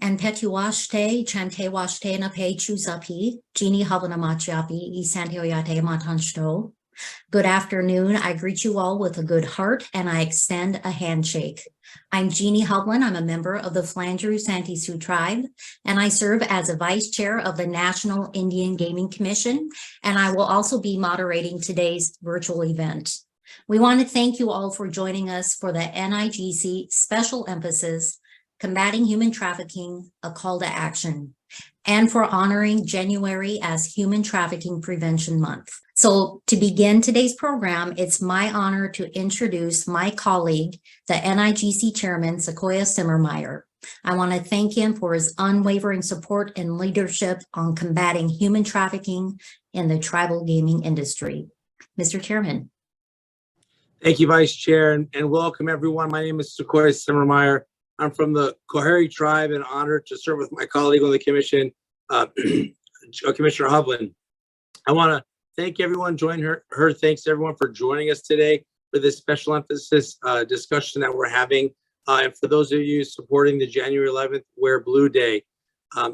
And Petuashte, Chantewashte Nape Chusapi, Genie Havanamachiapi, Isantioyate Matansto. Good afternoon. I greet you all with a good heart and I extend a handshake. I'm Jeannie Hovland. I'm a member of the Flangeru Santee Sioux tribe, and I serve as a vice chair of the National Indian Gaming Commission, and I will also be moderating today's virtual event. We want to thank you all for joining us for the NIGC special emphasis, Combating Human Trafficking, a Call to Action, and for honoring January as Human Trafficking Prevention Month. So to begin today's program, it's my honor to introduce my colleague, the NIGC Chairman, Sequoia Simmermeyer. I want to thank him for his unwavering support and leadership on combating human trafficking in the tribal gaming industry. Mr. Chairman. Thank you, Vice Chair, and welcome everyone. My name is Sequoia Simmermeyer. I'm from the Coharie tribe and honored to serve with my colleague on the commission, Commissioner Hovland. I want to thank everyone, thanks to everyone for joining us today for this special emphasis discussion that we're having. And for those of you supporting the January 11th Wear Blue Day,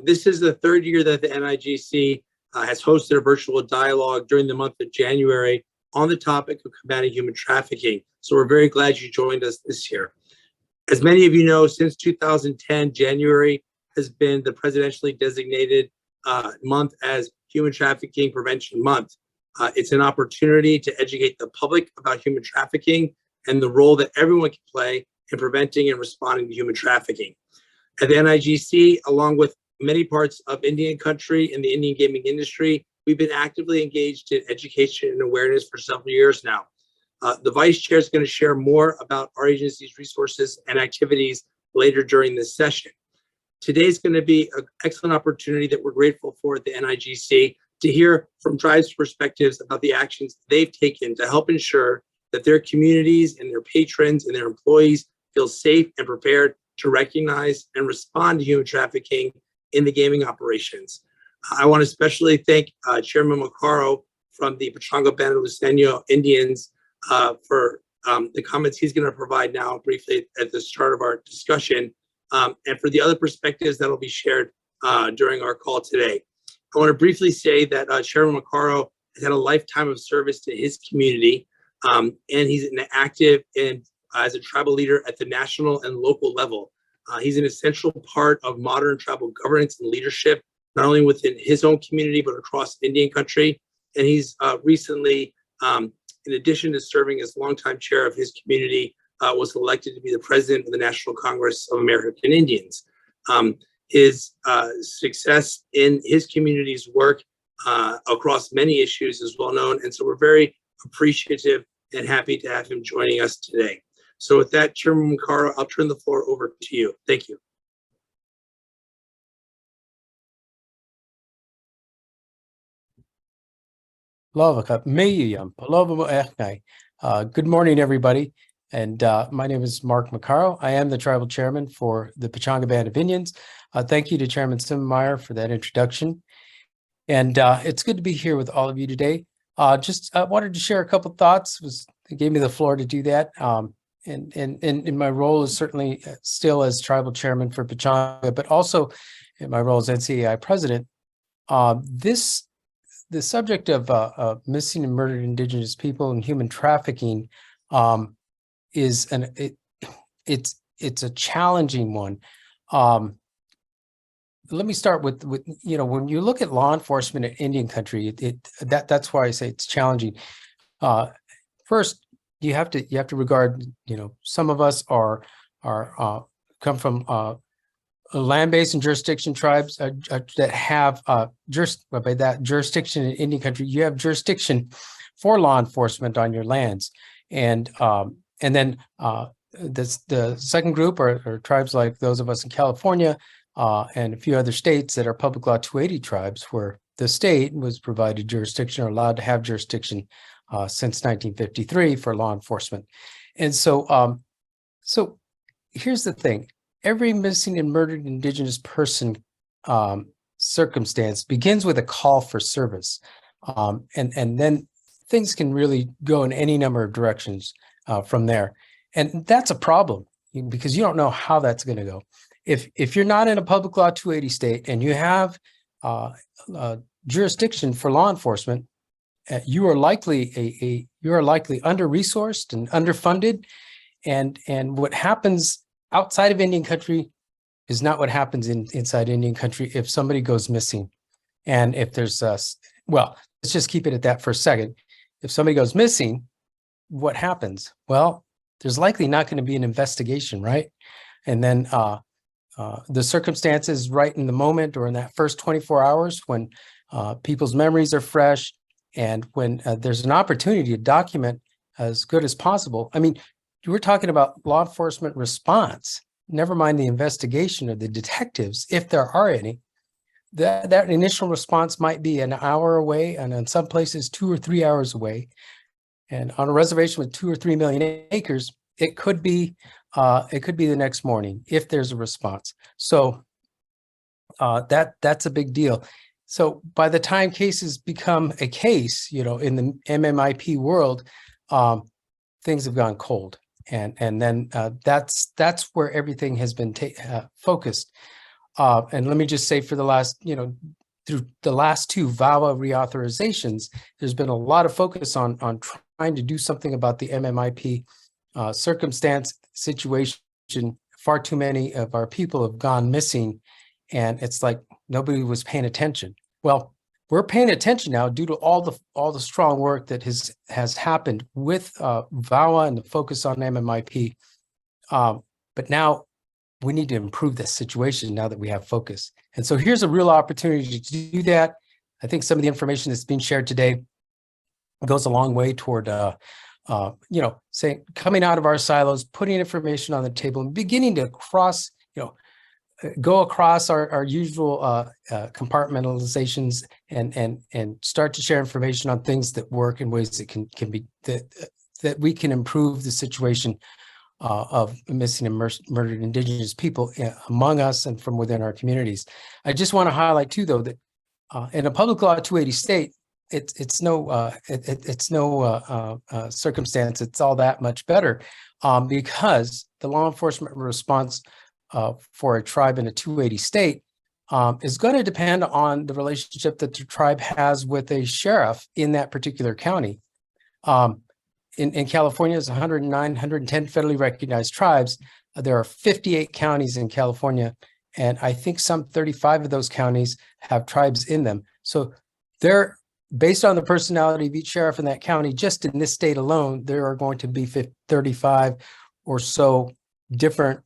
this is the third year that the NIGC has hosted a virtual dialogue during the month of January on the topic of combating human trafficking. So we're very glad you joined us this year. As many of you know, since 2010, January has been the presidentially designated month as Human Trafficking Prevention Month. It's an opportunity to educate the public about human trafficking and the role that everyone can play in preventing and responding to human trafficking. At the NIGC, along with many parts of Indian country and the Indian gaming industry, we've been actively engaged in education and awareness for several years now. The Vice Chair is going to share more about our agency's resources and activities later during this session. Today's going to be an excellent opportunity that we're grateful for at the NIGC to hear from tribes' perspectives about the actions they've taken to help ensure that their communities and their patrons and their employees feel safe and prepared to recognize and respond to human trafficking in the gaming operations. I want to especially thank Chairman Macaro from the Pechanga Band of Luiseño Indians for the comments he's going to provide now briefly at the start of our discussion, and for the other perspectives that will be shared during our call today. I want to briefly say that Chairman Macaro has had a lifetime of service to his community, and he's an active and as a tribal leader at the national and local level. He's an essential part of modern tribal governance and leadership, not only within his own community, but across Indian country. And he's recently, in addition to serving as longtime chair of his community, was elected to be the president of the National Congress of American Indians. His success in his community's work across many issues is well known, and so we're very appreciative and happy to have him joining us today. So with that, Chairman Macaro, I'll turn the floor over to you. Thank you. Good morning, everybody. And my name is Mark Macaro. I am the tribal chairman for the Pechanga Band of Indians. Thank you to Chairman Simmermeyer for that introduction. And it's good to be here with all of you today. Just wanted to share a couple thoughts. They gave me the floor to do that. And in my role is certainly still as tribal chairman for Pechanga, but also in my role as NCAI president. The subject of missing and murdered Indigenous people and human trafficking is it's a challenging one. Let me start with when you look at law enforcement in Indian country, that's why I say it's challenging. First, you have to regard, some of us are come from land-based and jurisdiction tribes that have by that jurisdiction in Indian country. You have jurisdiction for law enforcement on your lands, and then the second group are tribes like those of us in California and a few other states that are public law 280 tribes, where the state was provided jurisdiction or allowed to have jurisdiction since 1953 for law enforcement. And so here's the thing. Every missing and murdered Indigenous person circumstance begins with a call for service. And then things can really go in any number of directions from there. And that's a problem because you don't know how that's going to go. if you're not in a public law 280 state and you have jurisdiction for law enforcement, you are likely under-resourced and underfunded, and what happens outside of Indian country is not what happens inside Indian country if somebody goes missing. And if there's well, let's just keep it at that for a second. If somebody goes missing, what happens? Well, there's likely not going to be an investigation, right? And then the circumstances right in the moment or in that first 24 hours when people's memories are fresh and when there's an opportunity to document as good as possible. I mean, we're talking about law enforcement response, never mind the investigation of the detectives, if there are any. That initial response might be an hour away, and in some places 2 or 3 hours away. And on a reservation with 2 or 3 million acres, it could be the next morning if there's a response. So that's a big deal. So by the time cases become a case, you know, in the MMIP world, things have gone cold, and then that's where everything has been focused. And let me just say, for the last, you know, through the last 2 VAWA reauthorizations, there's been a lot of focus on trying to do something about the MMIP circumstance situation. Far too many of our people have gone missing, and it's like nobody was paying attention. Well, we're paying attention now due to all the strong work that has happened with VAWA and the focus on MMIP. But now we need to improve this situation now that we have focus. And so here's a real opportunity to do that. I think some of the information that's being shared today goes a long way toward, you know, saying, coming out of our silos, putting information on the table and beginning to go across our usual compartmentalizations and start to share information on things that work in ways that can be, that we can improve the situation of missing and murdered Indigenous people among us and from within our communities. I just want to highlight too, though, that in a public law 280 state, it's no circumstance it's all that much better, because the law enforcement response for a tribe in a 280 state is going to depend on the relationship that the tribe has with a sheriff in that particular county. In California, there's 109, 110 federally recognized tribes. There are 58 counties in California, and I think some 35 of those counties have tribes in them. So they're based on the personality of each sheriff in that county. Just in this state alone, there are going to be 35 or so different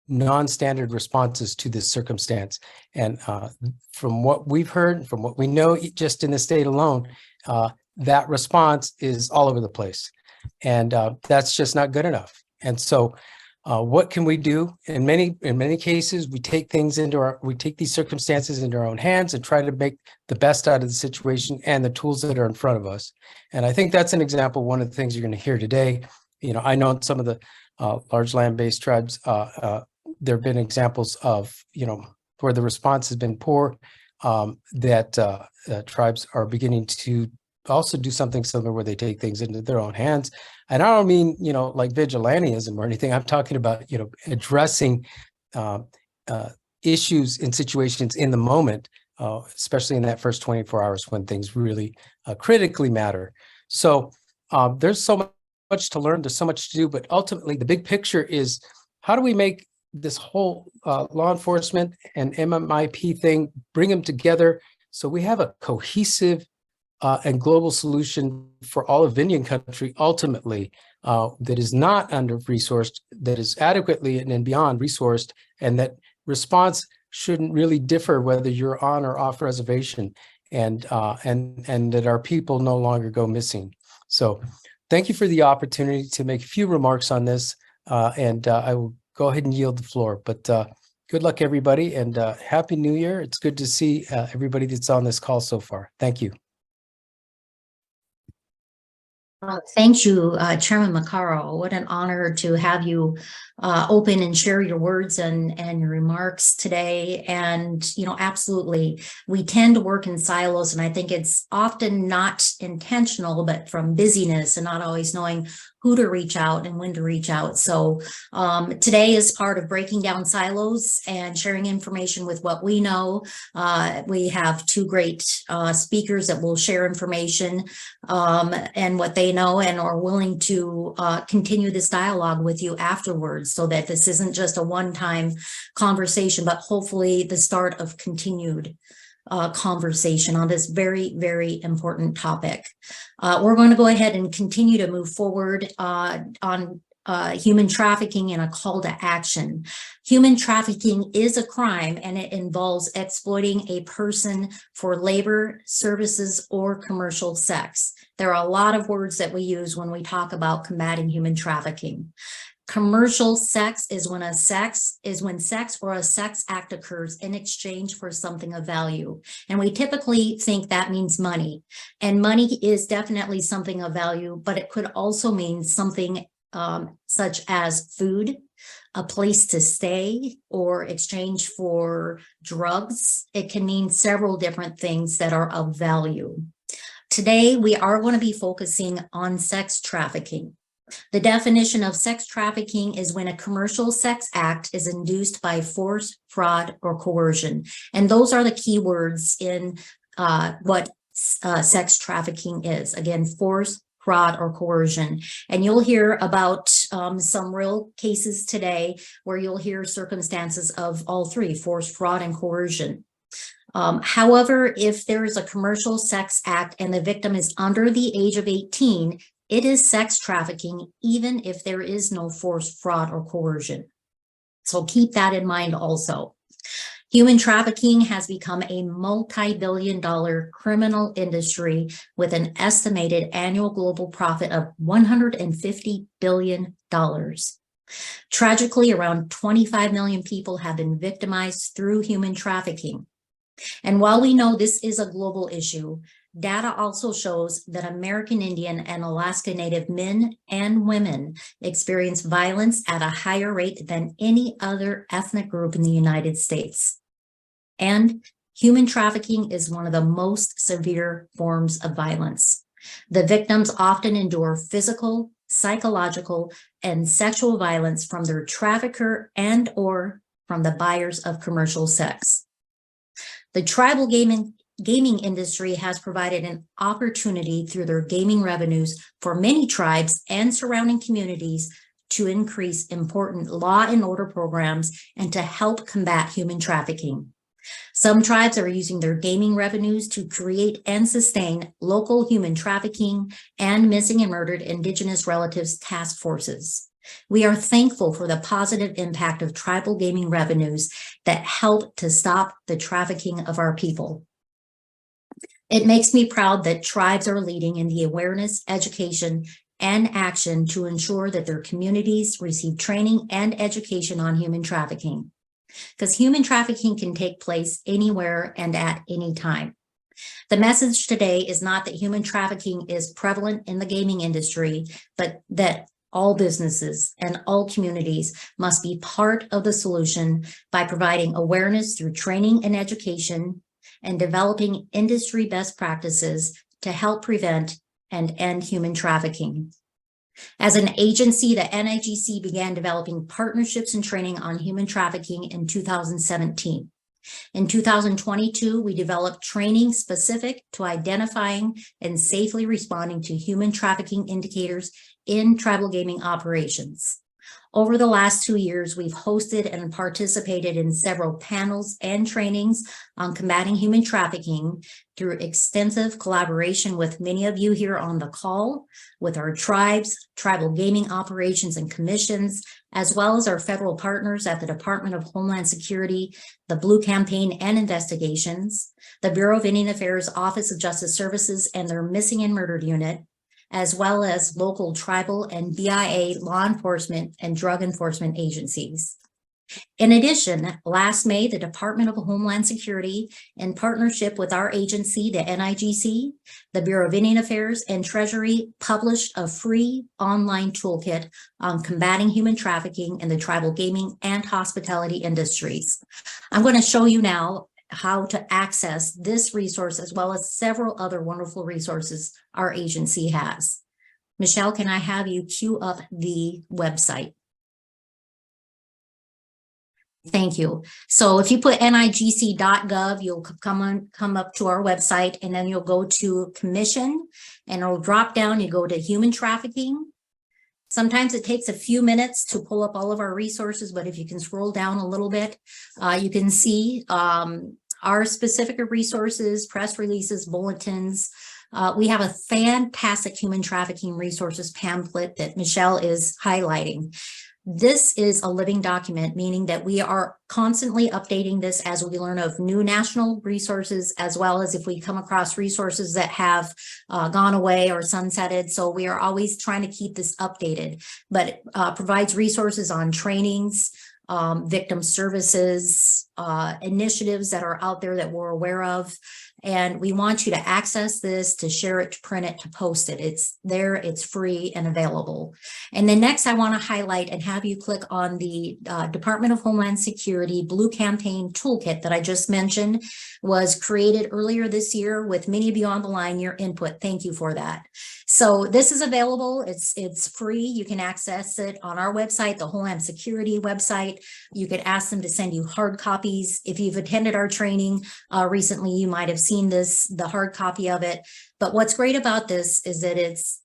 non-standard responses to this circumstance. And from what we've heard, from what we know, just in the state alone, that response is all over the place. And that's just not good enough. And so what can we do? In many cases, we take these circumstances into our own hands and try to make the best out of the situation and the tools that are in front of us. And I think that's an example, one of the things you're going to hear today. You know, I know in some of the large land-based tribes, there have been examples of, you know, where the response has been poor, that tribes are beginning to also do something similar where they take things into their own hands. And I don't mean, you know, like vigilantism or anything. I'm talking about, you know, addressing issues in situations in the moment, especially in that first 24 hours when things really critically matter. So there's so much to learn, there's so much to do, but ultimately the big picture is, how do we make this whole law enforcement and MMIP thing, bring them together so we have a cohesive and global solution for all of Indian country, ultimately, that is not under-resourced, that is adequately and beyond resourced, and that response shouldn't really differ whether you're on or off reservation, and that our people no longer go missing. So thank you for the opportunity to make a few remarks on this, and I will go ahead and yield the floor. But good luck, everybody, and Happy New Year. It's good to see everybody that's on this call so far. Thank you. Thank you, Chairman Maccaro. What an honor to have you open and share your words and your remarks today. And, you know, absolutely, we tend to work in silos, and I think it's often not intentional, but from busyness and not always knowing who to reach out and when to reach out. So today is part of breaking down silos and sharing information with what we know. We have two great speakers that will share information and what they know, and are willing to continue this dialogue with you afterwards, so that this isn't just a one-time conversation, but hopefully the start of continued conversation on this very, very important topic. We're going to go ahead and continue to move forward on human trafficking and a call to action. Human trafficking is a crime, and it involves exploiting a person for labor, services, or commercial sex. There are a lot of words that we use when we talk about combating human trafficking. Commercial sex is when sex or a sex act occurs in exchange for something of value. And we typically think that means money. And money is definitely something of value, but it could also mean something such as food, a place to stay, or exchange for drugs. It can mean several different things that are of value. Today, we are going to be focusing on sex trafficking. The definition of sex trafficking is when a commercial sex act is induced by force, fraud, or coercion. And those are the key words in what sex trafficking is. Again, force, fraud, or coercion. And you'll hear about some real cases today where you'll hear circumstances of all three: force, fraud, and coercion. However, if there is a commercial sex act and the victim is under the age of 18, it is sex trafficking, even if there is no force, fraud, or coercion. So keep that in mind also. Human trafficking has become a multi-billion-dollar criminal industry with an estimated annual global profit of $150 billion. Tragically, around 25 million people have been victimized through human trafficking. And while we know this is a global issue, data also shows that American Indian and Alaska Native men and women experience violence at a higher rate than any other ethnic group in the United States. And human trafficking is one of the most severe forms of violence. The victims often endure physical, psychological, and sexual violence from their trafficker and/or from the buyers of commercial sex. The tribal gaming industry has provided an opportunity through their gaming revenues for many tribes and surrounding communities to increase important law and order programs and to help combat human trafficking. Some tribes are using their gaming revenues to create and sustain local human trafficking and missing and murdered Indigenous relatives task forces. We are thankful for the positive impact of tribal gaming revenues that help to stop the trafficking of our people. It makes me proud that tribes are leading in the awareness, education, and action to ensure that their communities receive training and education on human trafficking. Because human trafficking can take place anywhere and at any time. The message today is not that human trafficking is prevalent in the gaming industry, but that all businesses and all communities must be part of the solution by providing awareness through training and education and developing industry best practices to help prevent and end human trafficking. As an agency, the NIGC began developing partnerships and training on human trafficking in 2017. In 2022, we developed training specific to identifying and safely responding to human trafficking indicators in tribal gaming operations. Over the last 2 years, we've hosted and participated in several panels and trainings on combating human trafficking through extensive collaboration with many of you here on the call, with our tribes, tribal gaming operations and commissions, as well as our federal partners at the Department of Homeland Security, the Blue Campaign and Investigations, the Bureau of Indian Affairs Office of Justice Services and their Missing and Murdered Unit, as well as local tribal and BIA law enforcement and drug enforcement agencies. In addition, last May, the Department of Homeland Security, in partnership with our agency, the NIGC, the Bureau of Indian Affairs, and Treasury, published a free online toolkit on combating human trafficking in the tribal gaming and hospitality industries. I'm going to show you now how to access this resource as well as several other wonderful resources our agency has. Michelle, can I have you queue up the website? Thank you. So if you put nigc.gov, you'll come up to our website, and then you'll go to commission, and it'll drop down. You go to human trafficking. Sometimes it takes a few minutes to pull up all of our resources, but if you can scroll down a little bit, you can see our specific resources, press releases, bulletins. We have a fantastic human trafficking resources pamphlet that Michelle is highlighting. This is a living document, meaning that we are constantly updating this as we learn of new national resources, as well as if we come across resources that have gone away or sunsetted. So we are always trying to keep this updated, but it provides resources on trainings, victim services, initiatives that are out there that we're aware of. And we want you to access this, to share it, to print it, to post it. It's there, it's free and available. And then next, I want to highlight and have you click on the Department of Homeland Security Blue Campaign Toolkit that I just mentioned. Was created earlier this year with many of you on the line, your input. Thank you for that. So this is available. It's free. You can access it on our website, the Homeland Security website. You could ask them to send you hard copies. If you've attended our training recently, you might have seen the hard copy of it. But what's great about this is that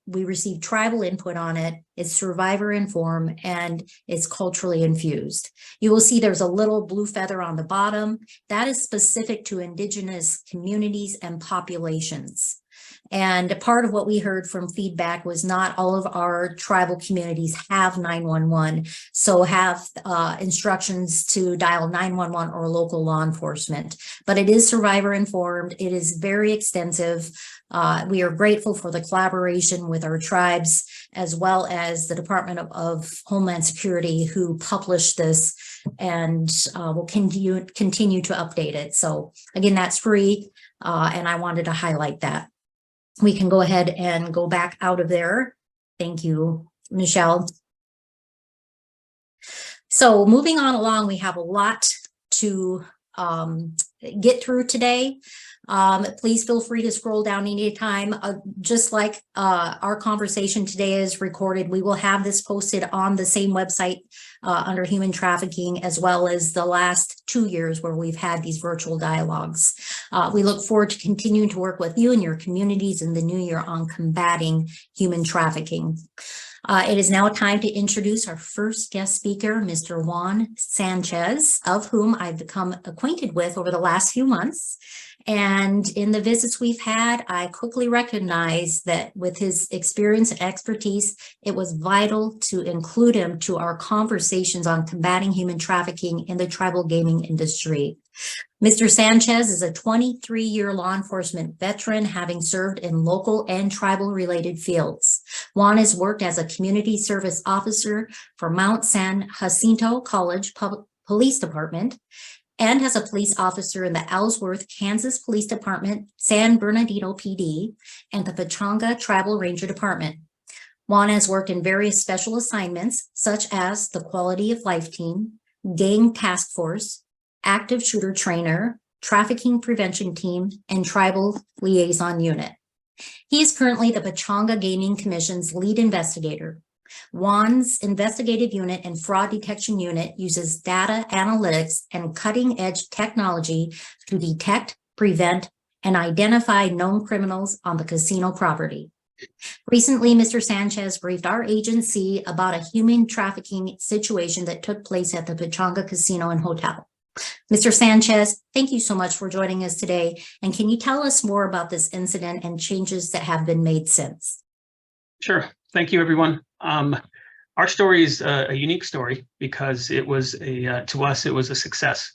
we receive tribal input on it. It's survivor informed, and it's culturally infused. You will see there's a little blue feather on the bottom. That is specific to Indigenous communities and populations. And part of what we heard from feedback was not all of our tribal communities have 911, so have instructions to dial 911 or local law enforcement. But it is survivor informed. It is very extensive. We are grateful for the collaboration with our tribes, as well as the Department of Homeland Security, who published this, and will continue to update it. So again, that's free, and I wanted to highlight that. We can go ahead and go back out of there. Thank you, Michelle. So moving on along, we have a lot to get through today. Please feel free to scroll down anytime. Just like our conversation today is recorded, we will have this posted on the same website under human trafficking, as well as the last 2 years where we've had these virtual dialogues. We look forward to continuing to work with you and your communities in the new year on combating human trafficking. It is now time to introduce our first guest speaker, Mr. Juan Sanchez, of whom I've become acquainted with over the last few months. And in the visits we've had, I quickly recognized that with his experience and expertise, it was vital to include him to our conversations on combating human trafficking in the tribal gaming industry. Mr. Sanchez is a 23-year law enforcement veteran, having served in local and tribal related fields. Juan has worked as a community service officer for Mount San Jacinto College Police Department, and as a police officer in the Ellsworth, Kansas Police Department, San Bernardino PD, and the Pechanga Tribal Ranger Department. Juan has worked in various special assignments, such as the Quality of Life Team, Gang Task Force, Active Shooter Trainer, Trafficking Prevention Team, and Tribal Liaison Unit. He is currently the Pechanga Gaming Commission's lead investigator. Juan's investigative unit and fraud detection unit uses data analytics and cutting-edge technology to detect, prevent, and identify known criminals on the casino property. Recently, Mr. Sanchez briefed our agency about a human trafficking situation that took place at the Pechanga Casino and Hotel. Mr. Sanchez, thank you so much for joining us today. And can you tell us more about this incident and changes that have been made since? Sure. Thank you, everyone. Our story is a unique story because it was to us, it was a success.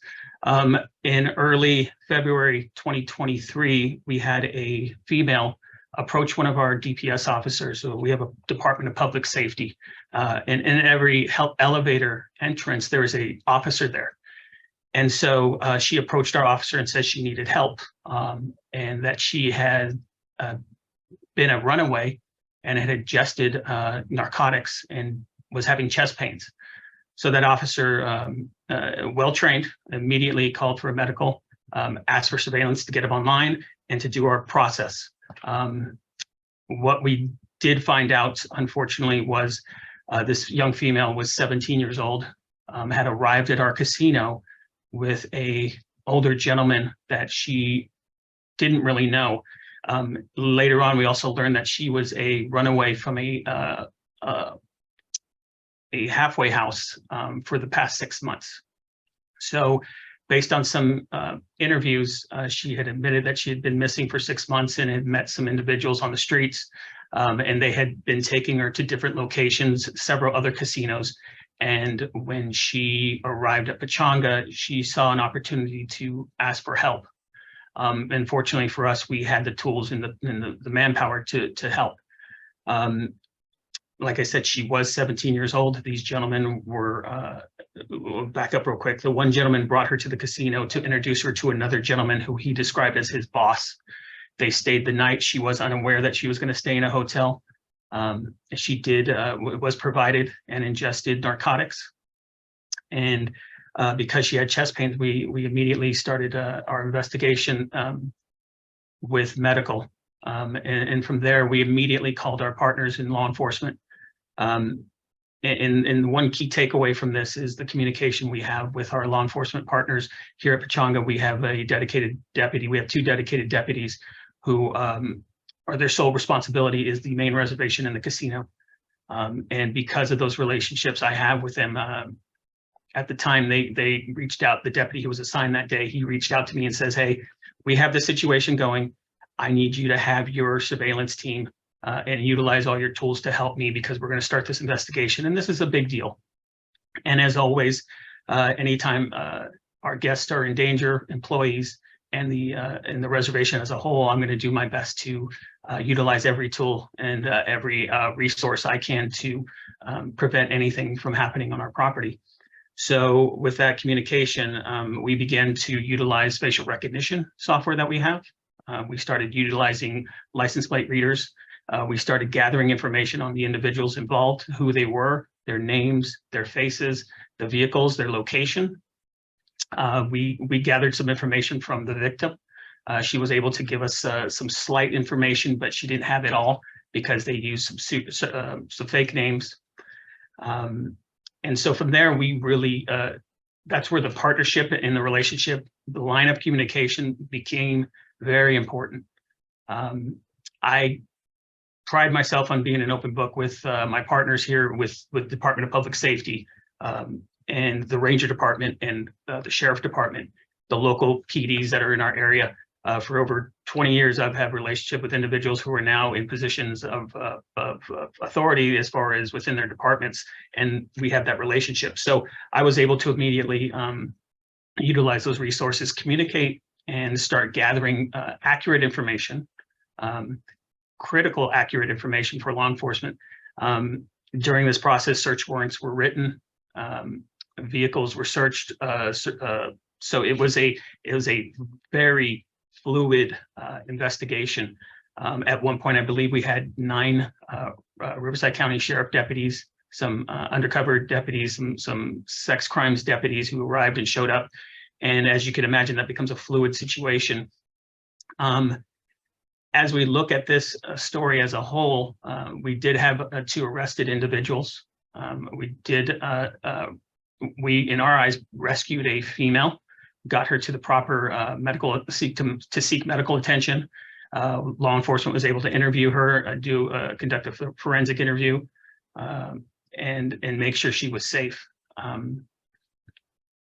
In early February 2023, we had a female approach one of our DPS officers. So we have a Department of Public Safety, and in every elevator entrance, there is an officer there. And so she approached our officer and said she needed help, and that she had been a runaway and had ingested narcotics and was having chest pains. So that officer, well-trained, immediately called for a medical, asked for surveillance to get him online and to do our process. What we did find out, unfortunately, was this young female was 17 years old, had arrived at our casino with a older gentleman that she didn't really know. Later on, we also learned that she was a runaway from a halfway house for the past 6 months. So based on some interviews, she had admitted that she had been missing for 6 months and had met some individuals on the streets, and they had been taking her to different locations, several other casinos. And when she arrived at Pechanga, she saw an opportunity to ask for help. And fortunately for us, we had the tools and the manpower to help. Like I said, she was 17 years old. These gentlemen were, back up real quick. The one gentleman brought her to the casino to introduce her to another gentleman who he described as his boss. They stayed the night. She was unaware that she was going to stay in a hotel. She was provided and ingested narcotics. And because she had chest pains, we immediately started our investigation with medical. And from there, we immediately called our partners in law enforcement. And one key takeaway from this is the communication we have with our law enforcement partners here at Pechanga. We have a dedicated deputy. We have 2 dedicated deputies who are their sole responsibility is the main reservation in the casino. And because of those relationships I have with them, at the time they reached out, the deputy who was assigned that day, he reached out to me and says, "Hey, we have this situation going. I need you to have your surveillance team and utilize all your tools to help me because we're going to start this investigation. And this is a big deal." And as always, anytime our guests are in danger, employees, and the reservation as a whole, I'm going to do my best to utilize every tool and every resource I can to prevent anything from happening on our property. So with that communication, we began to utilize facial recognition software that we have. We started utilizing license plate readers. We started gathering information on the individuals involved, who they were, their names, their faces, the vehicles, their location. We gathered some information from the victim. She was able to give us some slight information, but she didn't have it all because they used some fake names. And so from there, we really, that's where the partnership and the relationship, the line of communication became very important. I pride myself on being an open book with my partners here with Department of Public Safety and the Ranger Department and the Sheriff Department, the local PDs that are in our area. For over 20 years, I've had a relationship with individuals who are now in positions of authority as far as within their departments, and we have that relationship. So I was able to immediately utilize those resources, communicate, and start gathering accurate information, critical accurate information for law enforcement. During this process, search warrants were written, vehicles were searched. So it was a very fluid investigation. At one point, I believe we had 9 Riverside County Sheriff deputies, some undercover deputies, some sex crimes deputies who arrived and showed up. And as you can imagine, that becomes a fluid situation. As we look at this story as a whole, we did have 2 arrested individuals. We, in our eyes, rescued a female, got her to the proper to seek medical attention. Law enforcement was able to interview her, conduct a forensic interview, and make sure she was safe.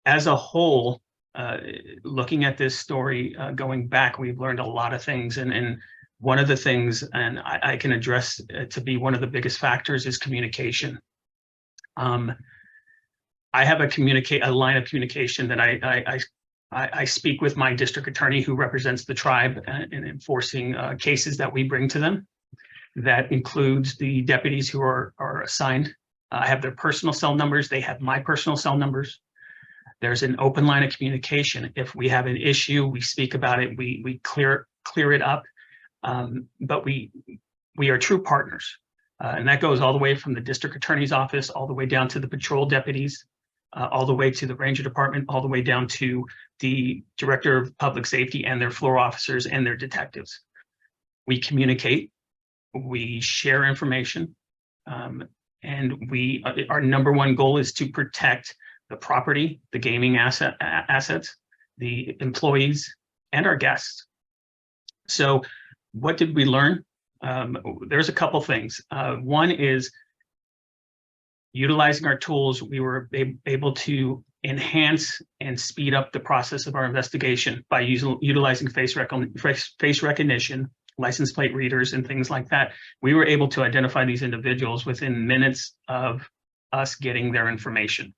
As a whole, looking at this story, going back, we've learned a lot of things, and one of the things, and I can address to be one of the biggest factors, is communication. I have a line of communication that I speak with my district attorney, who represents the tribe in enforcing cases that we bring to them. That includes the deputies who are assigned. I have their personal cell numbers. They have my personal cell numbers. There's an open line of communication. If we have an issue, we speak about it. We clear it up. But we are true partners, and that goes all the way from the district attorney's office, all the way down to the patrol deputies, all the way to the Ranger Department, all the way down to the Director of Public Safety and their floor officers and their detectives. We communicate. We share information, and our number one goal is to protect the property, the gaming assets, the employees, and our guests. So what did we learn? There's a couple things. One is utilizing our tools, we were able to enhance and speed up the process of our investigation by utilizing face recognition, license plate readers, and things like that. We were able to identify these individuals within minutes of us getting their information.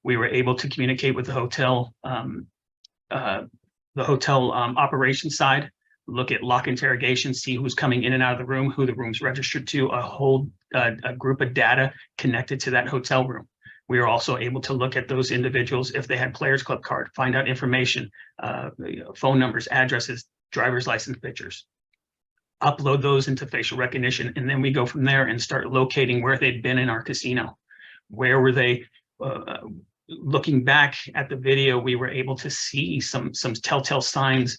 We were able to communicate with the hotel operations side, look at lock interrogation, see who's coming in and out of the room, who the room's registered to, a whole group of data connected to that hotel room. We were also able to look at those individuals if they had Players Club card, find out information, phone numbers, addresses, driver's license pictures, upload those into facial recognition, and then we go from there and start locating where they'd been in our casino. Where were they? Looking back at the video, we were able to see some telltale signs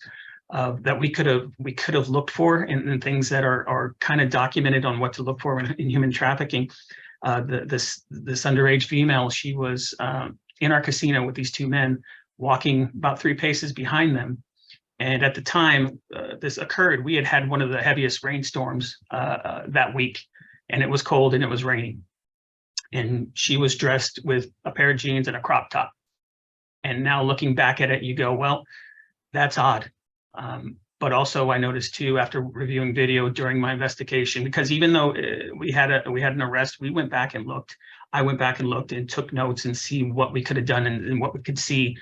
that we could have looked for, and things that are kind of documented on what to look for in human trafficking. This underage female, she was in our casino with these two men, walking about 3 paces behind them. And at the time this occurred, we had one of the heaviest rainstorms that week, and it was cold and it was raining. And she was dressed with a pair of jeans and a crop top. And now looking back at it, you go, well, that's odd. But also I noticed too, after reviewing video during my investigation, because even though we had an arrest, we went back and looked. I went back and looked and took notes and see what we could have done and what we could see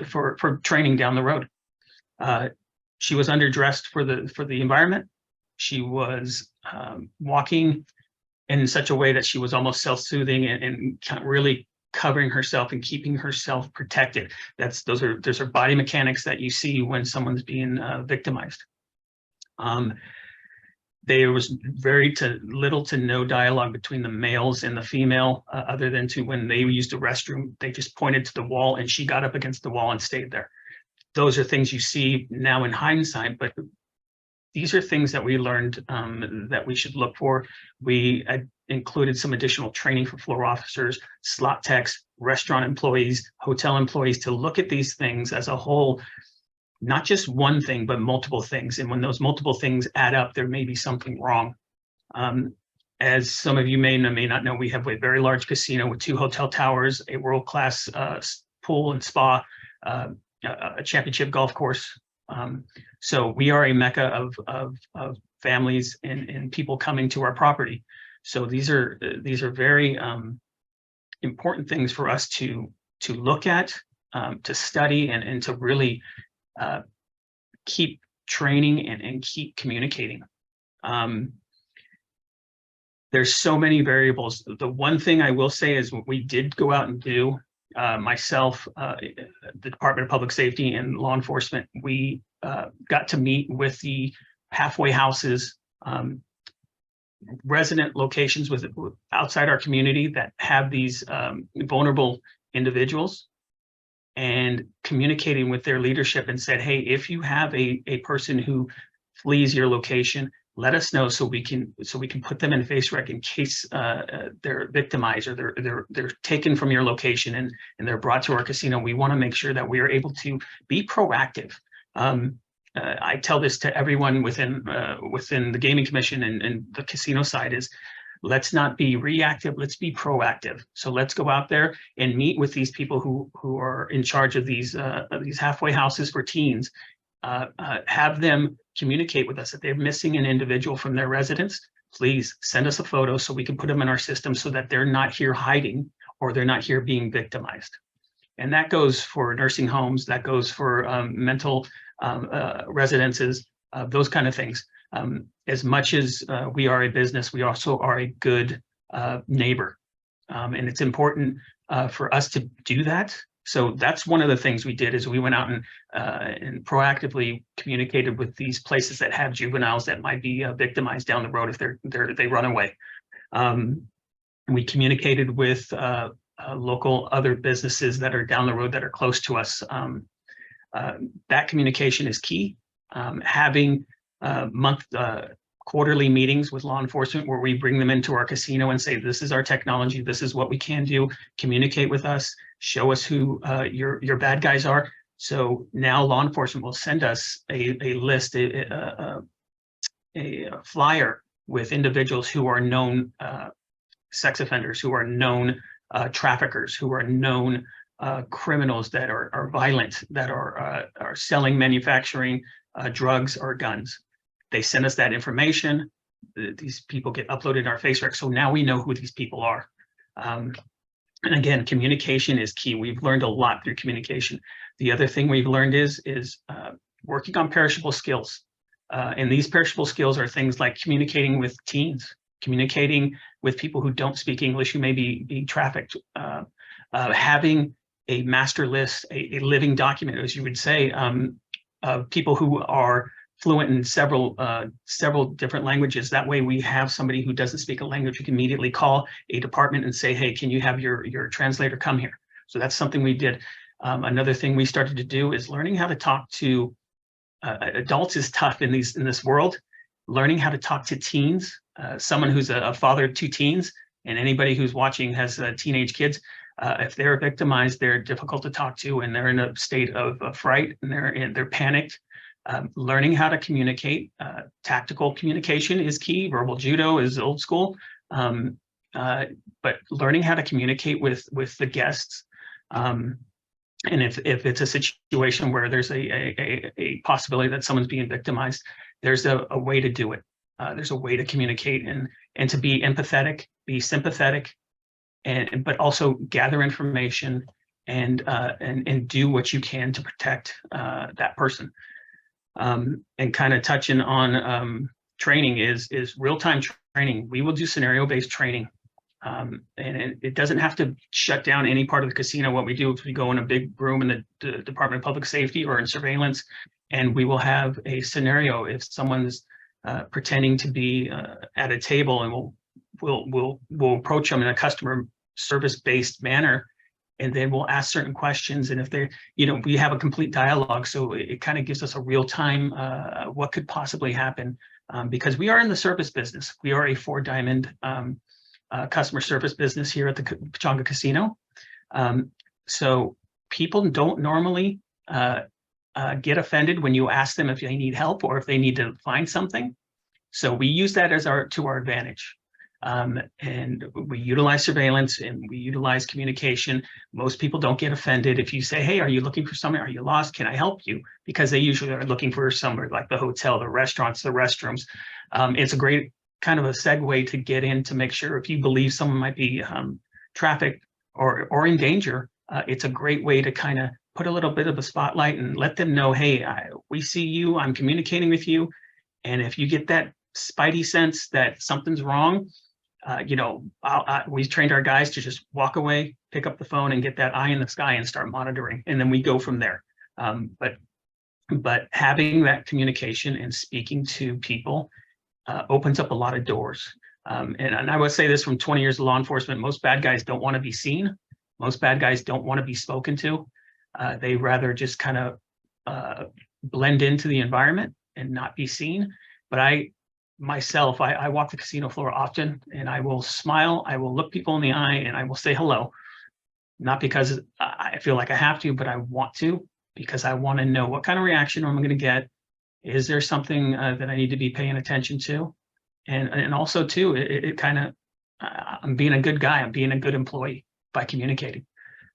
for training down the road. She was underdressed for the environment. She was walking in such a way that she was almost self-soothing and really covering herself and keeping herself protected. Those are body mechanics that you see when someone's being victimized. There was little to no dialogue between the males and the female, other than when they used the restroom, they just pointed to the wall and she got up against the wall and stayed there. Those are things you see now in hindsight, but these are things that we learned that we should look for. We included some additional training for floor officers, slot techs, restaurant employees, hotel employees, to look at these things as a whole, not just one thing, but multiple things. And when those multiple things add up, there may be something wrong. As some of you may not know, we have a very large casino with 2 hotel towers, a world-class pool and spa, a championship golf course. So we are a mecca of families and people coming to our property. So these are very important things for us to look at, to study, and to really keep training and keep communicating. There's so many variables. The one thing I will say is what we did go out and do, myself, the Department of Public Safety and law enforcement, we got to meet with the halfway houses, resident locations outside our community that have these vulnerable individuals, and communicating with their leadership and said, hey, if you have a person who flees your location, let us know so we can put them in face rec in case they're victimized or they're taken from your location and they're brought to our casino. We want to make sure that we are able to be proactive. I tell this to everyone within the Gaming Commission and the casino side is, let's not be reactive, let's be proactive. So let's go out there and meet with these people who are in charge of these halfway houses for teens. Have them communicate with us. If they're missing an individual from their residence, please send us a photo so we can put them in our system so that they're not here hiding or they're not here being victimized. And that goes for nursing homes, that goes for mental residences, those kind of things. As much as we are a business, we also are a good neighbor. And it's important for us to do that. So that's one of the things we did, is we went out and proactively communicated with these places that have juveniles that might be victimized down the road if they run away. We communicated with local other businesses that are down the road that are close to us. That communication is key. Having quarterly meetings with law enforcement where we bring them into our casino and say, this is our technology, this is what we can do, communicate with us, show us who your bad guys are. So now law enforcement will send us a list, a flyer with individuals who are known sex offenders, who are known traffickers, who are known criminals that are violent, that are selling, manufacturing drugs or guns. They send us that information. These people get uploaded in our face rec. So now we know who these people are. And again, communication is key. We've learned a lot through communication. The other thing we've learned is working on perishable skills. And these perishable skills are things like communicating with teens, communicating with people who don't speak English, who may be trafficked, having a master list, a living document, as you would say, of people who are fluent in several different languages. That way we have somebody who doesn't speak a language, we can immediately call a department and say, hey, can you have your translator come here? So that's something we did. Another thing we started to do is learning how to talk to adults is tough in this world. Learning how to talk to teens, someone who's a father of 2 teens, and anybody who's watching has teenage kids. If they're victimized, they're difficult to talk to, and they're in a state of fright, and they're panicked. Learning how to communicate, tactical communication is key. Verbal judo is old school, but learning how to communicate with the guests. And if it's a situation where there's a possibility that someone's being victimized, there's a way to do it. There's a way to communicate and to be empathetic, be sympathetic, but also gather information and do what you can to protect that person. And kind of touching on training is real-time training. We will do scenario-based training. And it doesn't have to shut down any part of the casino. What we do is we go in a big room in the Department of Public Safety or in surveillance, and we will have a scenario. If someone's pretending to be at a table, and we'll approach them in a customer service-based manner, and then we'll ask certain questions. And if they, we have a complete dialogue, so it kind of gives us a real-time what could possibly happen, because we are in the service business. We are a 4-diamond customer service business here at the Pechanga Casino. So people don't normally get offended when you ask them if they need help or if they need to find something. So we use that as to our advantage. And we utilize surveillance and we utilize communication. Most people don't get offended if you say, hey, are you looking for something? Are you lost? Can I help you? Because they usually are looking for somewhere like the hotel, the restaurants, the restrooms. It's a great kind of a segue to get in to make sure if you believe someone might be trafficked or in danger, it's a great way to kind of put a little bit of a spotlight and let them know, hey, we see you, I'm communicating with you. And if you get that spidey sense that something's wrong, we trained our guys to just walk away, pick up the phone and get that eye in the sky and start monitoring. And then we go from there. But having that communication and speaking to people opens up a lot of doors. And I would say this from 20 years of law enforcement, most bad guys don't want to be seen. Most bad guys don't want to be spoken to. They rather just kind of blend into the environment and not be seen. But I walk the casino floor often, and I will smile, I will look people in the eye, and I will say hello. Not because I feel like I have to, but I want to, because I want to know what kind of reaction am I going to get. Is there something that I need to be paying attention to? And also too, it kind of, I'm being a good guy, I'm being a good employee by communicating.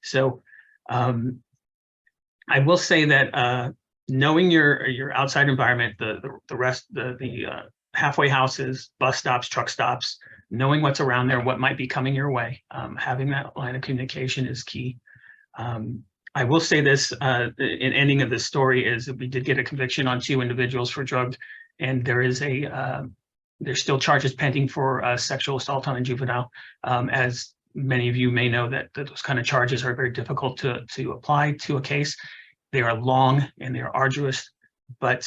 So I will say that knowing your outside environment, the rest, the halfway houses, bus stops, truck stops, knowing what's around there, what might be coming your way, having that line of communication is key. I will say this, in ending of this story is that we did get a conviction on 2 individuals for drugs, and there is there's still charges pending for sexual assault on a juvenile. As many of you may know, that those kind of charges are very difficult to apply to a case. They are long and they are arduous, but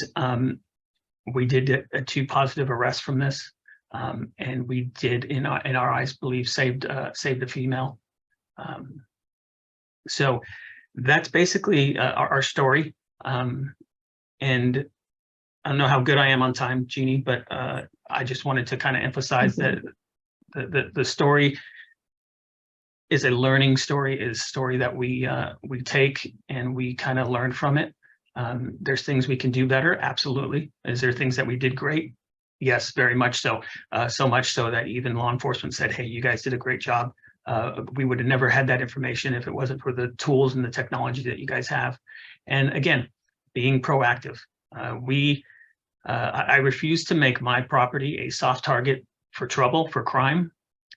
we did get 2 positive arrests from this, and we did, in our eyes, believe saved a female. So that's basically our story. And I don't know how good I am on time, Jeannie, but I just wanted to kind of emphasize that the story is a learning story, is a story that we take and we kind of learn from it. There's things we can do better, absolutely. Is there things that we did great? Yes, very much so. So much so that even law enforcement said, hey, you guys did a great job. We would have never had that information if it wasn't for the tools and the technology that you guys have. And again, being proactive. I refuse to make my property a soft target for trouble, for crime.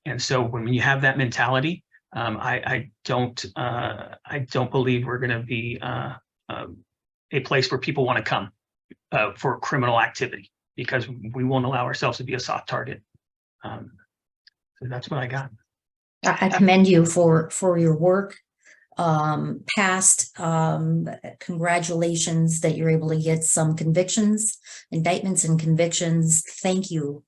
And so when you have that mentality, I don't believe we're going to be a place where people want to come for criminal activity, because we won't allow ourselves to be a soft target. So that's what I got. I commend you for your work. Past congratulations that you're able to get some convictions, indictments and convictions. Thank you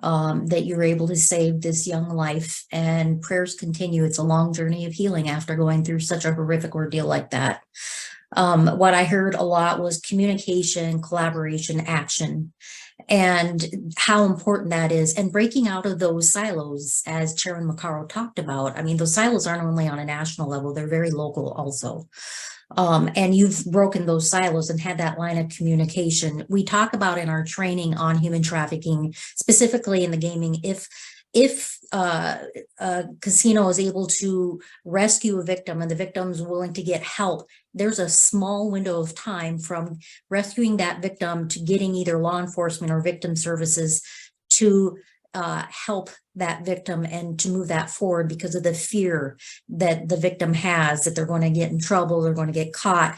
that you're able to save this young life, and prayers continue. It's a long journey of healing after going through such a horrific ordeal like that. What I heard a lot was communication, collaboration, action, and how important that is, and breaking out of those silos, as Chairman Maccaro talked about. I mean, those silos aren't only on a national level, they're very local also. And you've broken those silos and had that line of communication. We talk about in our training on human trafficking, specifically in the gaming, if a casino is able to rescue a victim and the victim's willing to get help, there's a small window of time from rescuing that victim to getting either law enforcement or victim services to help that victim and to move that forward, because of the fear that the victim has that they're going to get in trouble, they're going to get caught,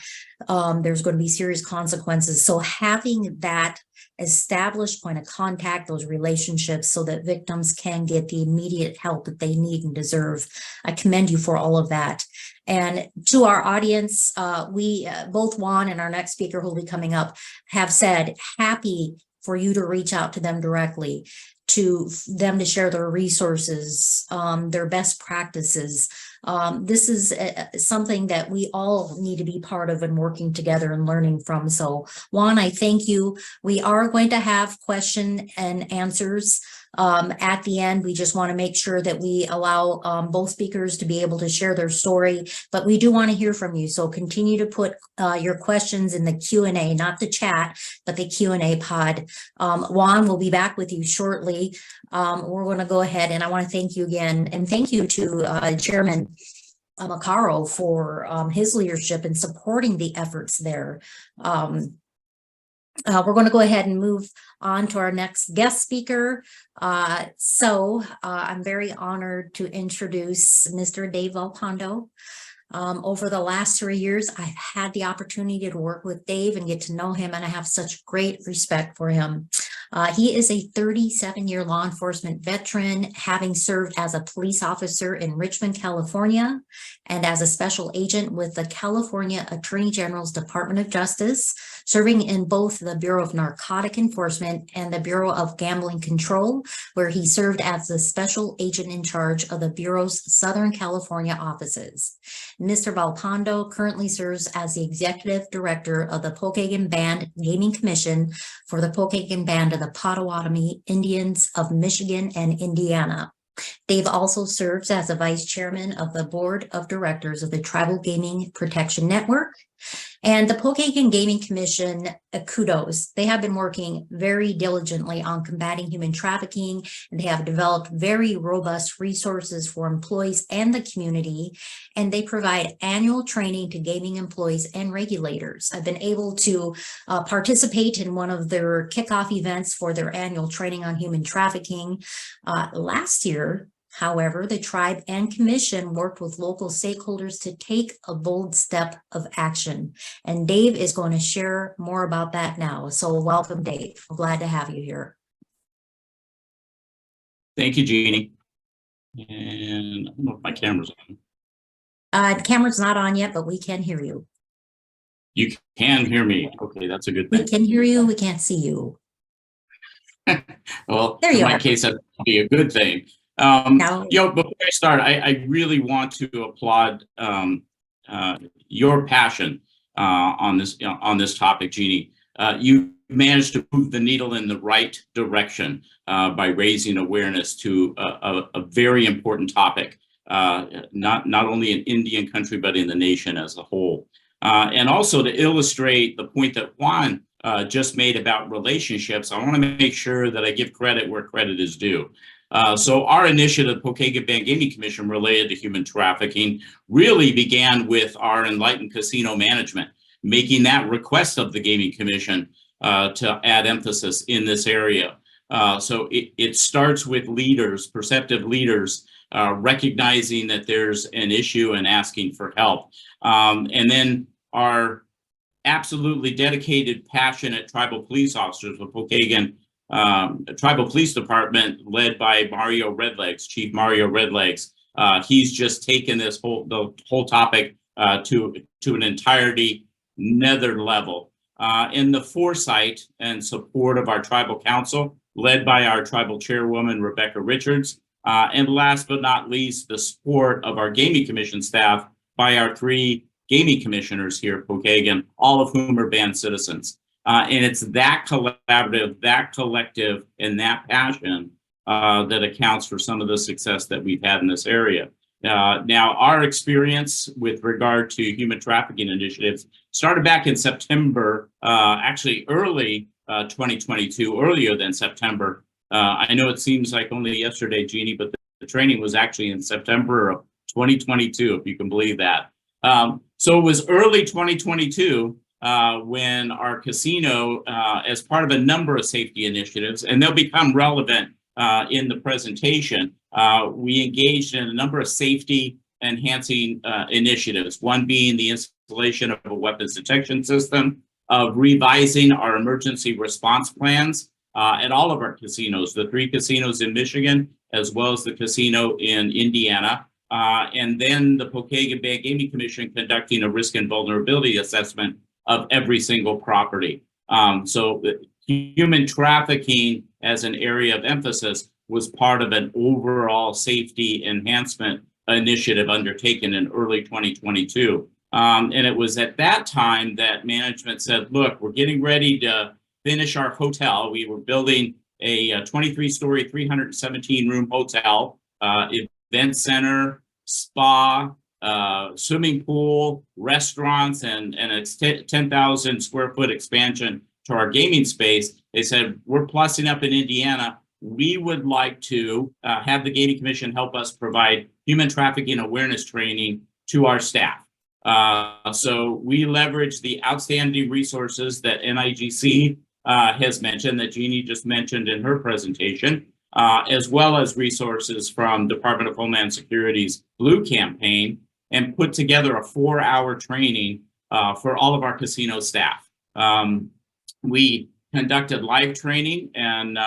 there's going to be serious consequences. So having that established point of contact, those relationships, so that victims can get the immediate help that they need and deserve. I commend you for all of that. And to our audience, we both Juan and our next speaker who will be coming up have said happy for you to reach out to them directly, to them to share their resources, their best practices. This is something that we all need to be part of and working together and learning from. So Juan, I thank you. We are going to have question and answers at the end. We just want to make sure that we allow both speakers to be able to share their story, but we do want to hear from you. So continue to put your questions in the Q&A, not the chat, but the Q&A pod. Juan will be back with you shortly. We're going to go ahead, and I want to thank you again, and thank you to Chairman Maccaro for his leadership in supporting the efforts there. We're going to go ahead and move on to our next guest speaker. I'm very honored to introduce Mr. Dave Valpondo. Over the last 3 years, I've had the opportunity to work with Dave and get to know him, and I have such great respect for him. He is a 37-year law enforcement veteran, having served as a police officer in Richmond, California, and as a special agent with the California Attorney General's Department of Justice, serving in both the Bureau of Narcotic Enforcement and the Bureau of Gambling Control, where he served as the special agent in charge of the Bureau's Southern California offices. Mr. Valpondo currently serves as the executive director of the Pokagon Band Gaming Commission for the Pokagon Band of the Potawatomi Indians of Michigan and Indiana. Dave also serves as a vice chairman of the board of directors of the Tribal Gaming Protection Network. And the Pokagon Gaming Commission, kudos. They have been working very diligently on combating human trafficking, and they have developed very robust resources for employees and the community, and they provide annual training to gaming employees and regulators. I've been able to participate in one of their kickoff events for their annual training on human trafficking. Last year, however, the tribe and commission worked with local stakeholders to take a bold step of action. And Dave is going to share more about that now. So welcome, Dave. I'm glad to have you here. Thank you, Jeannie. And I don't know if my camera's on. The camera's not on yet, but we can hear you. You can hear me. Okay, that's a good We thing. can hear you. We can't see you. Well, There in you my are. case, that would be a good thing. Now, Before I start, I really want to applaud your passion on this topic, Jeannie. you managed to move the needle in the right direction by raising awareness to a very important topic, not only in Indian country, but in the nation as a whole. And also to illustrate the point that Juan just made about relationships, I want to make sure that I give credit where credit is due. So our initiative, Pokagon Band Gaming Commission, related to human trafficking, really began with our enlightened casino management, making that request of the Gaming Commission to add emphasis in this area. So it starts with leaders, perceptive leaders, recognizing that there's an issue and asking for help. And then our absolutely dedicated, passionate tribal police officers with Pokagon Tribal Police Department, led by Mario Redlegs, Chief Mario Redlegs. He's just taken this the whole topic to an entirety another level. In the foresight and support of our tribal council, led by our tribal chairwoman, Rebecca Richards, and last but not least, the support of our gaming commission staff by our 3 gaming commissioners here at Pokagon, all of whom are band citizens. And it's that collaborative, that collective, and that passion that accounts for some of the success that we've had in this area. Now, our experience with regard to human trafficking initiatives started back in September, actually early 2022, earlier than September. I know it seems like only yesterday, Jeannie, but the training was actually in September of 2022, if you can believe that. So it was early 2022 when our casino, as part of a number of safety initiatives, and they'll become relevant in the presentation, we engaged in a number of safety enhancing initiatives, one being the installation of a weapons detection system, of revising our emergency response plans at all of our casinos, the 3 casinos in Michigan, as well as the casino in Indiana. And then the Pokagon Band Gaming Commission conducting a risk and vulnerability assessment of every single property. So human trafficking as an area of emphasis was part of an overall safety enhancement initiative undertaken in early 2022. And it was at that time that management said, look, we're getting ready to finish our hotel. We were building a 23-story, 317-room hotel, event center, spa, swimming pool, restaurants, and a 10,000 square foot expansion to our gaming space. They said, we're plussing up in Indiana. We would like to have the Gaming Commission help us provide human trafficking awareness training to our staff. So we leverage the outstanding resources that NIGC has mentioned, that Jeannie just mentioned in her presentation, as well as resources from Department of Homeland Security's Blue Campaign, and put together a 4-hour training for all of our casino staff. We conducted live training, and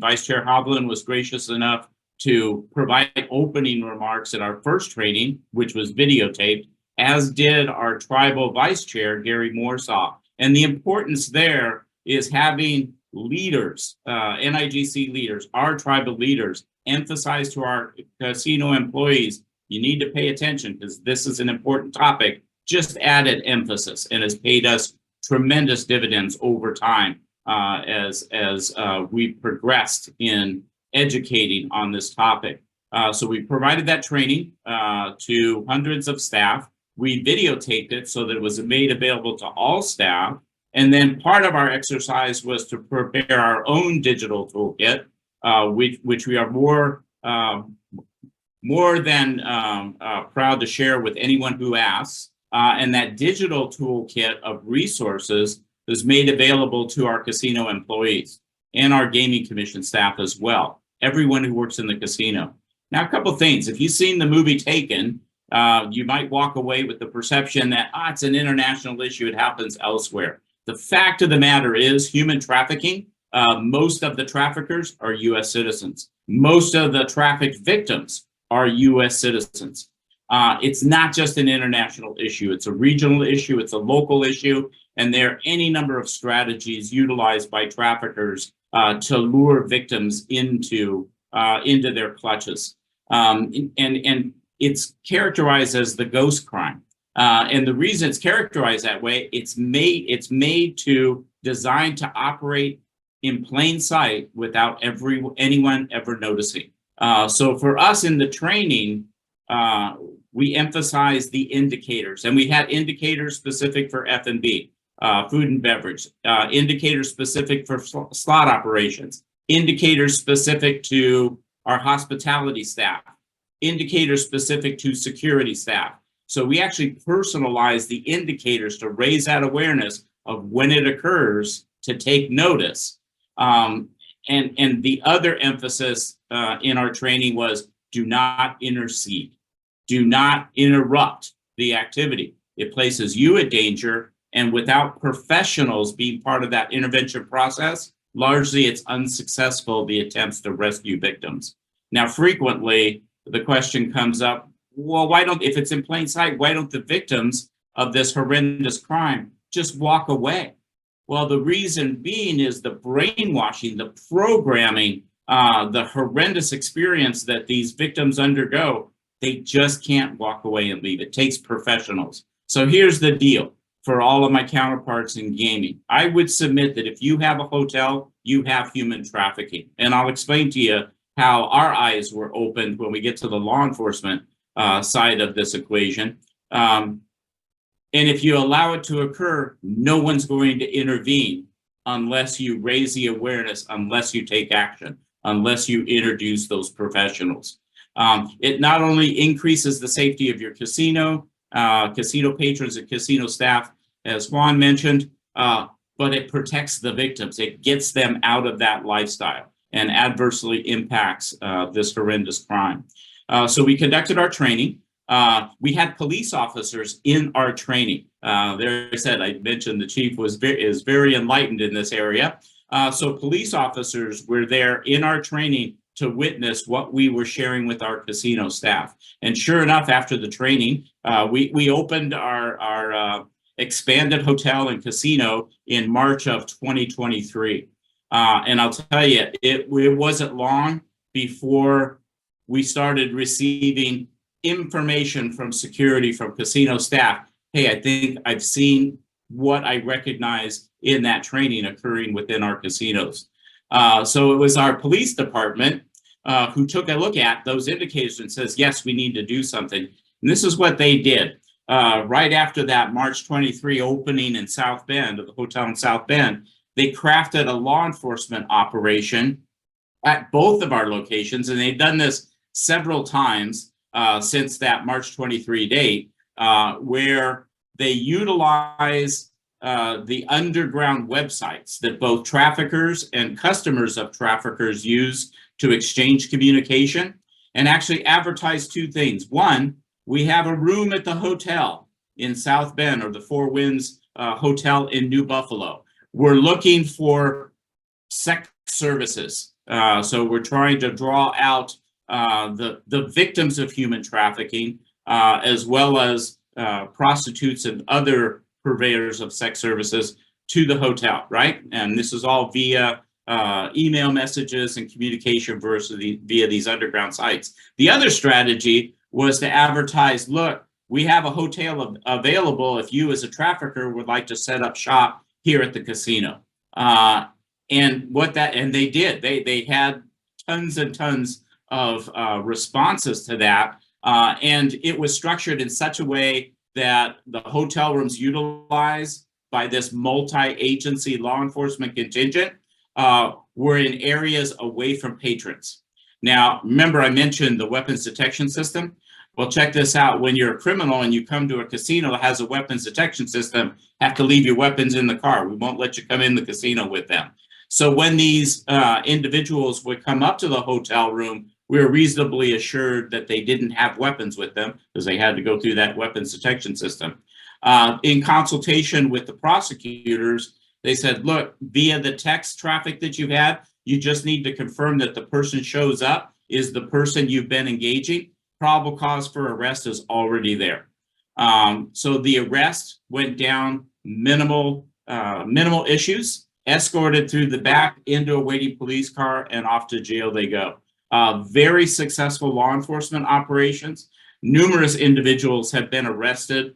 Vice Chair Hovland was gracious enough to provide opening remarks at our first training, which was videotaped, as did our tribal vice chair, Gary Morsaw. And the importance there is having leaders, NIGC leaders, our tribal leaders, emphasize to our casino employees, you need to pay attention because this is an important topic, just added emphasis, and has paid us tremendous dividends over time as we progressed in educating on this topic. So we provided that training to hundreds of staff. We videotaped it so that it was made available to all staff. And then part of our exercise was to prepare our own digital toolkit, which we are more than proud to share with anyone who asks. And that digital toolkit of resources is made available to our casino employees and our gaming commission staff as well, everyone who works in the casino. Now, a couple of things. If you've seen the movie Taken, you might walk away with the perception that it's an international issue, it happens elsewhere. The fact of the matter is human trafficking, most of the traffickers are US citizens. Most of the trafficked victims are US citizens. It's not just an international issue, it's a regional issue, it's a local issue, and there are any number of strategies utilized by traffickers to lure victims into their clutches. And it's characterized as the ghost crime. And the reason it's characterized that way, it's made to designed to operate in plain sight without anyone ever noticing. So for us in the training, we emphasize the indicators, and we had indicators specific for F&B, food and beverage, indicators specific for slot operations, indicators specific to our hospitality staff, indicators specific to security staff. So we actually personalize the indicators to raise that awareness of when it occurs to take notice. And the other emphasis in our training was do not intercede. Do not interrupt the activity. It places you at danger, and without professionals being part of that intervention process, largely it's unsuccessful, the attempts to rescue victims. Now, frequently, the question comes up, well, if it's in plain sight, why don't the victims of this horrendous crime just walk away? Well, the reason being is the brainwashing, the programming, the horrendous experience that these victims undergo. They just can't walk away and leave. It takes professionals. So here's the deal for all of my counterparts in gaming. I would submit that if you have a hotel, you have human trafficking. And I'll explain to you how our eyes were opened when we get to the law enforcement side of this equation. And if you allow it to occur, no one's going to intervene unless you raise the awareness, unless you take action, unless you introduce those professionals. It not only increases the safety of your casino patrons and casino staff, as Juan mentioned, but it protects the victims. It gets them out of that lifestyle and adversely impacts this horrendous crime. So we conducted our training. We had police officers in our training. There I said, I mentioned the chief is very enlightened in this area. So police officers were there in our training to witness what we were sharing with our casino staff. And sure enough, after the training, we opened our expanded hotel and casino in March of 2023. And I'll tell you, it wasn't long before we started receiving information from security, from casino staff. Hey, I think I've seen what I recognize in that training occurring within our casinos. So it was our police department who took a look at those indicators and says, yes, we need to do something. And this is what they did. Right after that March 23 opening in South Bend, of the hotel in South Bend, they crafted a law enforcement operation at both of our locations. And they've done this several times since that March 23 date, where they utilize the underground websites that both traffickers and customers of traffickers use to exchange communication, and actually advertise two things. One, we have a room at the hotel in South Bend, or the Four Winds Hotel in New Buffalo. We're looking for sex services. So we're trying to draw out the victims of human trafficking, as well as prostitutes and other purveyors of sex services to the hotel, right? And this is all via email messages and communication via these underground sites. The other strategy was to advertise, look, we have a hotel available if you as a trafficker would like to set up shop here at the casino. And they did. They had tons and tons of responses to that. And it was structured in such a way that the hotel rooms utilized by this multi-agency law enforcement contingent were in areas away from patrons. Now, remember I mentioned the weapons detection system? Well, check this out. When you're a criminal and you come to a casino that has a weapons detection system, have to leave your weapons in the car. We won't let you come in the casino with them. So when these individuals would come up to the hotel room, we were reasonably assured that they didn't have weapons with them because they had to go through that weapons detection system. In consultation with the prosecutors, they said, look, via the text traffic that you've had, you just need to confirm that the person shows up is the person you've been engaging. Probable cause for arrest is already there. So the arrest went down, minimal issues, escorted through the back into a waiting police car, and off to jail they go. Very successful law enforcement operations. Numerous individuals have been arrested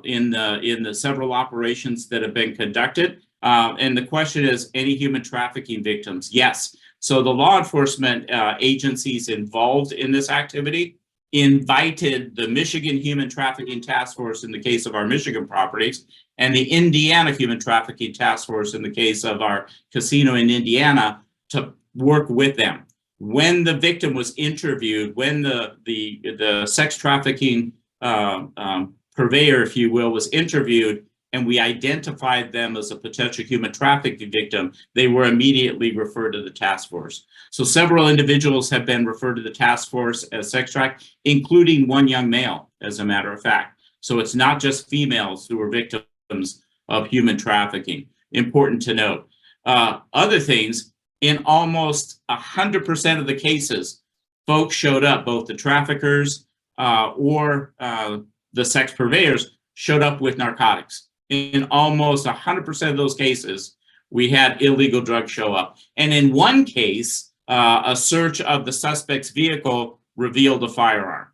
in the several operations that have been conducted. And the question is, any human trafficking victims? Yes. So the law enforcement agencies involved in this activity invited the Michigan Human Trafficking Task Force in the case of our Michigan properties, and the Indiana Human Trafficking Task Force in the case of our casino in Indiana to work with them. When the victim was interviewed, when the sex trafficking purveyor, if you will, was interviewed, and we identified them as a potential human trafficking victim, they were immediately referred to the task force. So several individuals have been referred to the task force as sex trafficked, including one young male, as a matter of fact. So it's not just females who were victims of human trafficking. Important to note. Other things, in almost 100% of the cases, folks showed up, both the traffickers or the sex purveyors showed up with narcotics. In almost 100% of those cases, we had illegal drugs show up. And in one case, a search of the suspect's vehicle revealed a firearm.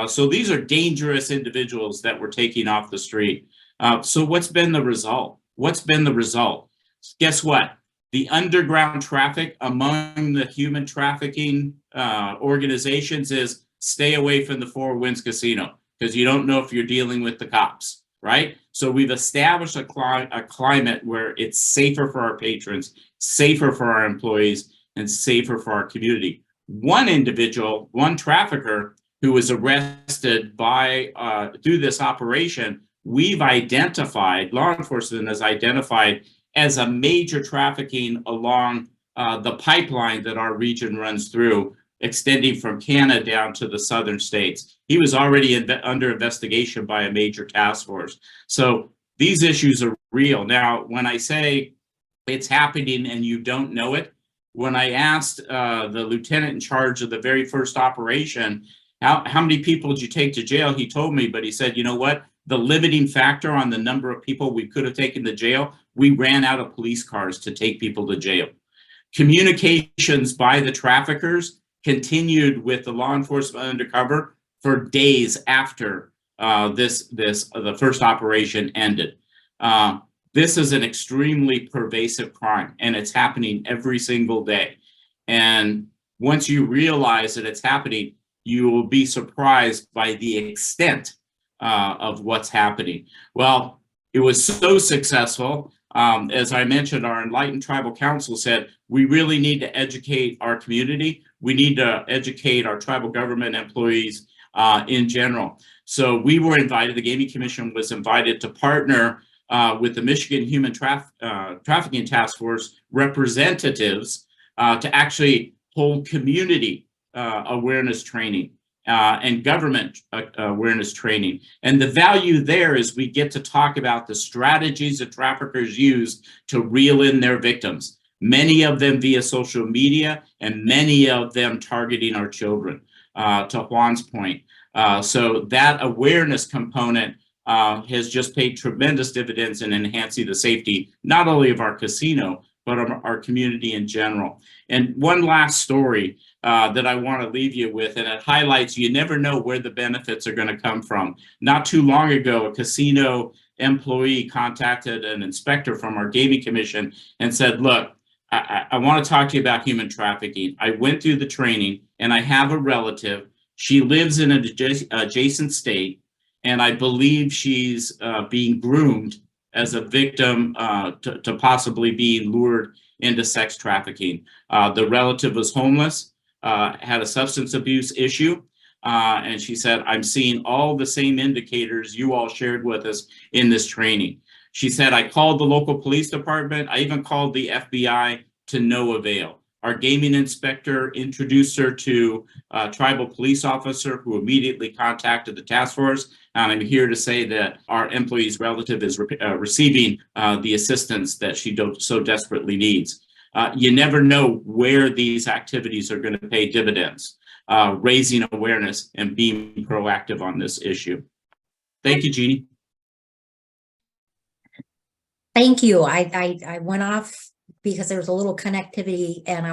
So these are dangerous individuals that we're taking off the street. So what's been the result? What's been the result? Guess what? The underground traffic among the human trafficking organizations is stay away from the Four Winds Casino, because you don't know if you're dealing with the cops, right? So we've established a climate where it's safer for our patrons, safer for our employees, and safer for our community. One individual, one trafficker who was arrested by through this operation, we've identified, law enforcement has identified as a major trafficking along the pipeline that our region runs through, extending from Canada down to the southern states. He was already under investigation by a major task force. So these issues are real. Now, when I say it's happening and you don't know it, when I asked the lieutenant in charge of the very first operation, how many people did you take to jail? He told me, but he said, you know what? The limiting factor on the number of people we could have taken to jail, we ran out of police cars to take people to jail. Communications by the traffickers continued with the law enforcement undercover for days after the first operation ended. This is an extremely pervasive crime, and it's happening every single day. And once you realize that it's happening, you will be surprised by the extent of what's happening. Well, it was so successful. As I mentioned, our Enlightened Tribal Council said, we really need to educate our community. We need to educate our tribal government employees in general. So we were invited, the Gaming Commission was invited to partner with the Michigan Human Trafficking Task Force representatives to actually hold community awareness training and government awareness training. And the value there is we get to talk about the strategies that traffickers use to reel in their victims, many of them via social media and many of them targeting our children, to Juan's point. So that awareness component has just paid tremendous dividends in enhancing the safety, not only of our casino, but of our community in general. And one last story that I want to leave you with, and it highlights you never know where the benefits are going to come from. Not too long ago, a casino employee contacted an inspector from our Gaming Commission and said, look, I want to talk to you about human trafficking. I went through the training and I have a relative. She lives in an adjacent state, and I believe she's being groomed as a victim to possibly being lured into sex trafficking. The relative was homeless, had a substance abuse issue, and she said, I'm seeing all the same indicators you all shared with us in this training. She said, I called the local police department. I even called the FBI to no avail. Our gaming inspector introduced her to a tribal police officer who immediately contacted the task force. And I'm here to say that our employee's relative is receiving the assistance that she so desperately needs. You never know where these activities are going to pay dividends, raising awareness and being proactive on this issue. Thank you, Jeannie. Thank you. I went off because there was a little connectivity and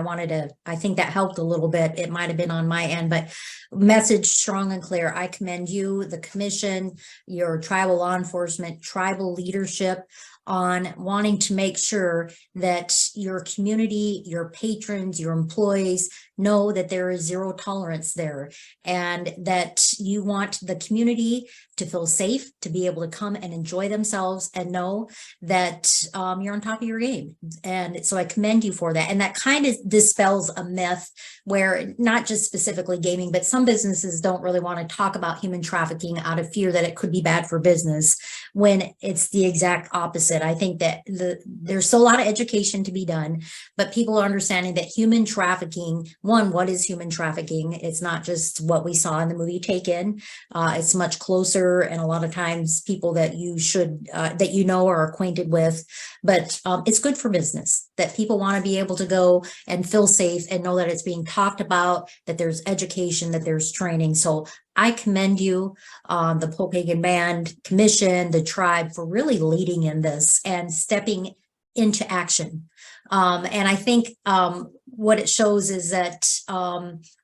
I think that helped a little bit. It might have been on my end, but message strong and clear. I commend you, the commission, your tribal law enforcement, tribal leadership, on wanting to make sure that your community, your patrons, your employees know that there is zero tolerance there, and that you want the community to feel safe, to be able to come and enjoy themselves and know that you're on top of your game. And so I commend you for that. And that kind of dispels a myth where not just specifically gaming, but some businesses don't really want to talk about human trafficking out of fear that it could be bad for business, when it's the exact opposite. I think that there's still a lot of education to be done, but people are understanding that human trafficking, one, what is human trafficking? It's not just what we saw in the movie Taken. It's much closer, and a lot of times people that you should, that you know, are acquainted with, but it's good for business, that people want to be able to go and feel safe and know that it's being talked about, that there's education, that there's training. So I commend you, the Popagan Band Commission, the tribe, for really leading in this and stepping into action. And I think what it shows is that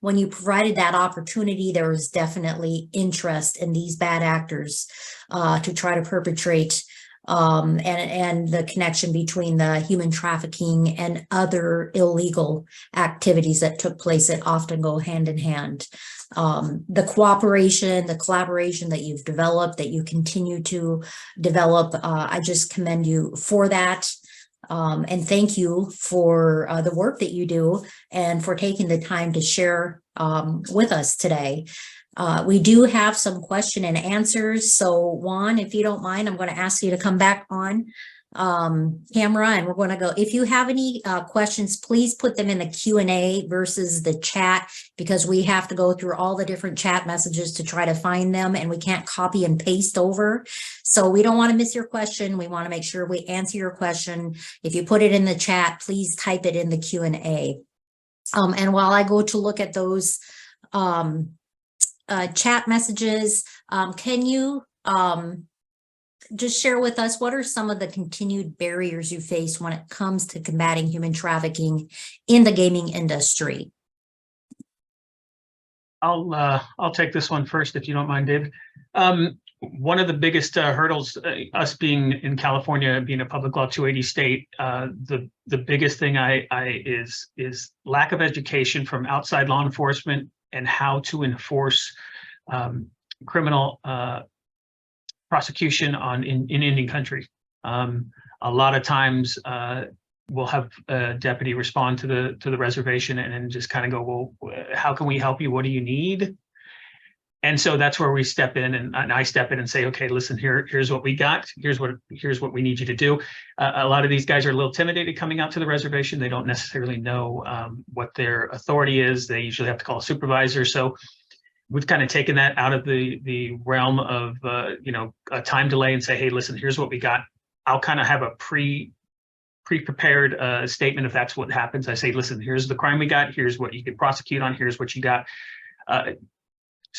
when you provided that opportunity, there was definitely interest in these bad actors to try to perpetrate, and the connection between the human trafficking and other illegal activities that took place that often go hand in hand. The cooperation, the collaboration that you've developed, that you continue to develop, I just commend you for that. And thank you for the work that you do and for taking the time to share with us today. We do have some question and answers. So Juan, if you don't mind, I'm going to ask you to come back on camera, and we're going to go. If you have any questions, please put them in the Q&A versus the chat, because we have to go through all the different chat messages to try to find them, and we can't copy and paste over. So we don't want to miss your question. We want to make sure we answer your question. If you put it in the chat, please type it in the Q&A. And while I go to look at those chat messages, can you just share with us, what are some of the continued barriers you face when it comes to combating human trafficking in the gaming industry? I'll take this one first, if you don't mind, Dave. One of the biggest hurdles, us being in California, being a public law 280 state, the biggest thing is lack of education from outside law enforcement and how to enforce criminal prosecution in Indian country. A lot of times we'll have a deputy respond to the reservation and then just kind of go, well, how can we help you? What do you need? And so that's where we step in, and I step in and say, okay, listen, here's what we got. Here's what we need you to do. A lot of these guys are a little intimidated coming out to the reservation. They don't necessarily know what their authority is. They usually have to call a supervisor. So we've kind of taken that out of the realm of a time delay and say, hey, listen, here's what we got. I'll kind of have a pre-prepared statement if that's what happens. I say, listen, here's the crime we got. Here's what you can prosecute on. Here's what you got.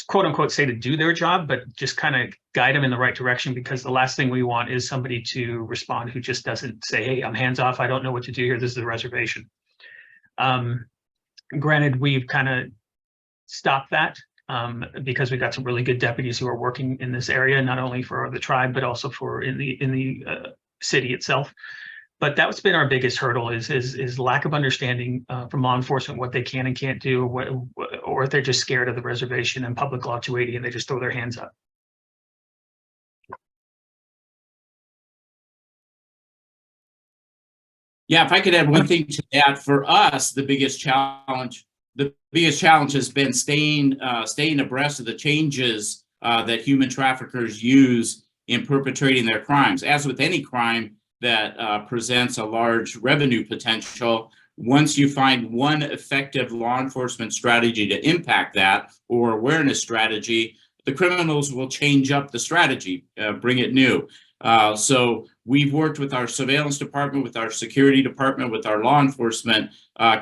Quote unquote, say to do their job, but just kind of guide them in the right direction, because the last thing we want is somebody to respond who just doesn't say, hey, I'm hands off. I don't know what to do here. This is the reservation. Granted, we've kind of stopped that because we got some really good deputies who are working in this area, not only for the tribe, but also for in the city itself. But that's been our biggest hurdle is lack of understanding from law enforcement what they can and can't do, or if they're just scared of the reservation and public law 280 and they just throw their hands up. Yeah, if I could add one thing to that, for us, the biggest challenge has been staying abreast of the changes that human traffickers use in perpetrating their crimes. As with any crime that presents a large revenue potential, once you find one effective law enforcement strategy to impact that, or awareness strategy, the criminals will change up the strategy, bring it new. So we've worked with our surveillance department, with our security department, with our law enforcement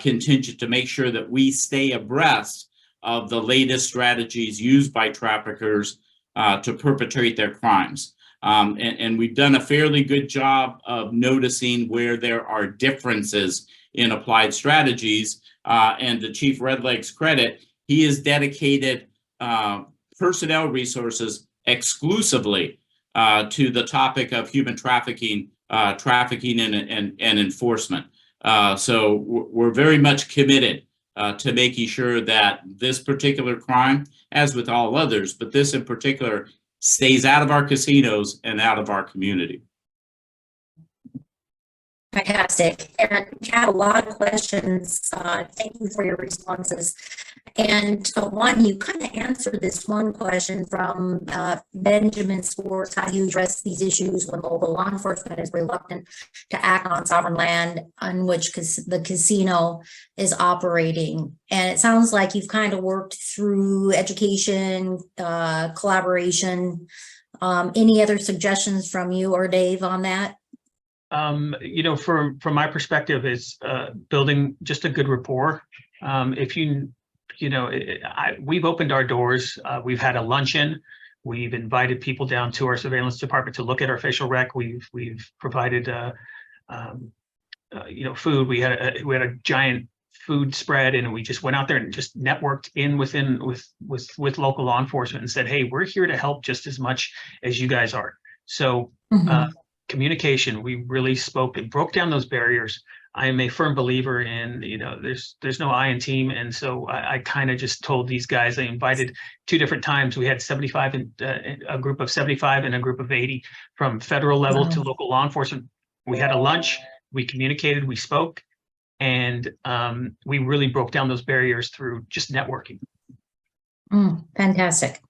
contingent to make sure that we stay abreast of the latest strategies used by traffickers to perpetrate their crimes. And we've done a fairly good job of noticing where there are differences in applied strategies. And to Chief Redleg's credit, he has dedicated personnel resources exclusively to the topic of human trafficking trafficking and enforcement. So we're very much committed to making sure that this particular crime, as with all others, but this in particular, stays out of our casinos and out of our community. Fantastic. And we had a lot of questions. Thank you for your responses. And one, you kind of answered this one question from Benjamin Sports, how do you address these issues when local law enforcement is reluctant to act on sovereign land on which the casino is operating? And it sounds like you've kind of worked through education, collaboration. Any other suggestions from you or Dave on that? You know, from my perspective, is building just a good rapport. If we've opened our doors. We've had a luncheon. We've invited people down to our surveillance department to look at our facial rec. We've provided food. We had a giant food spread, and we just went out there and just networked with local law enforcement and said, hey, we're here to help just as much as you guys are. So communication, we really spoke and broke down those barriers. I am a firm believer in, there's no I in team. And so I kind of just told these guys, I invited 2 different times. We had 75 and a group of 75 and a group of 80 from federal level to local law enforcement. We had a lunch, we communicated, we spoke, and we really broke down those barriers through just networking. Fantastic.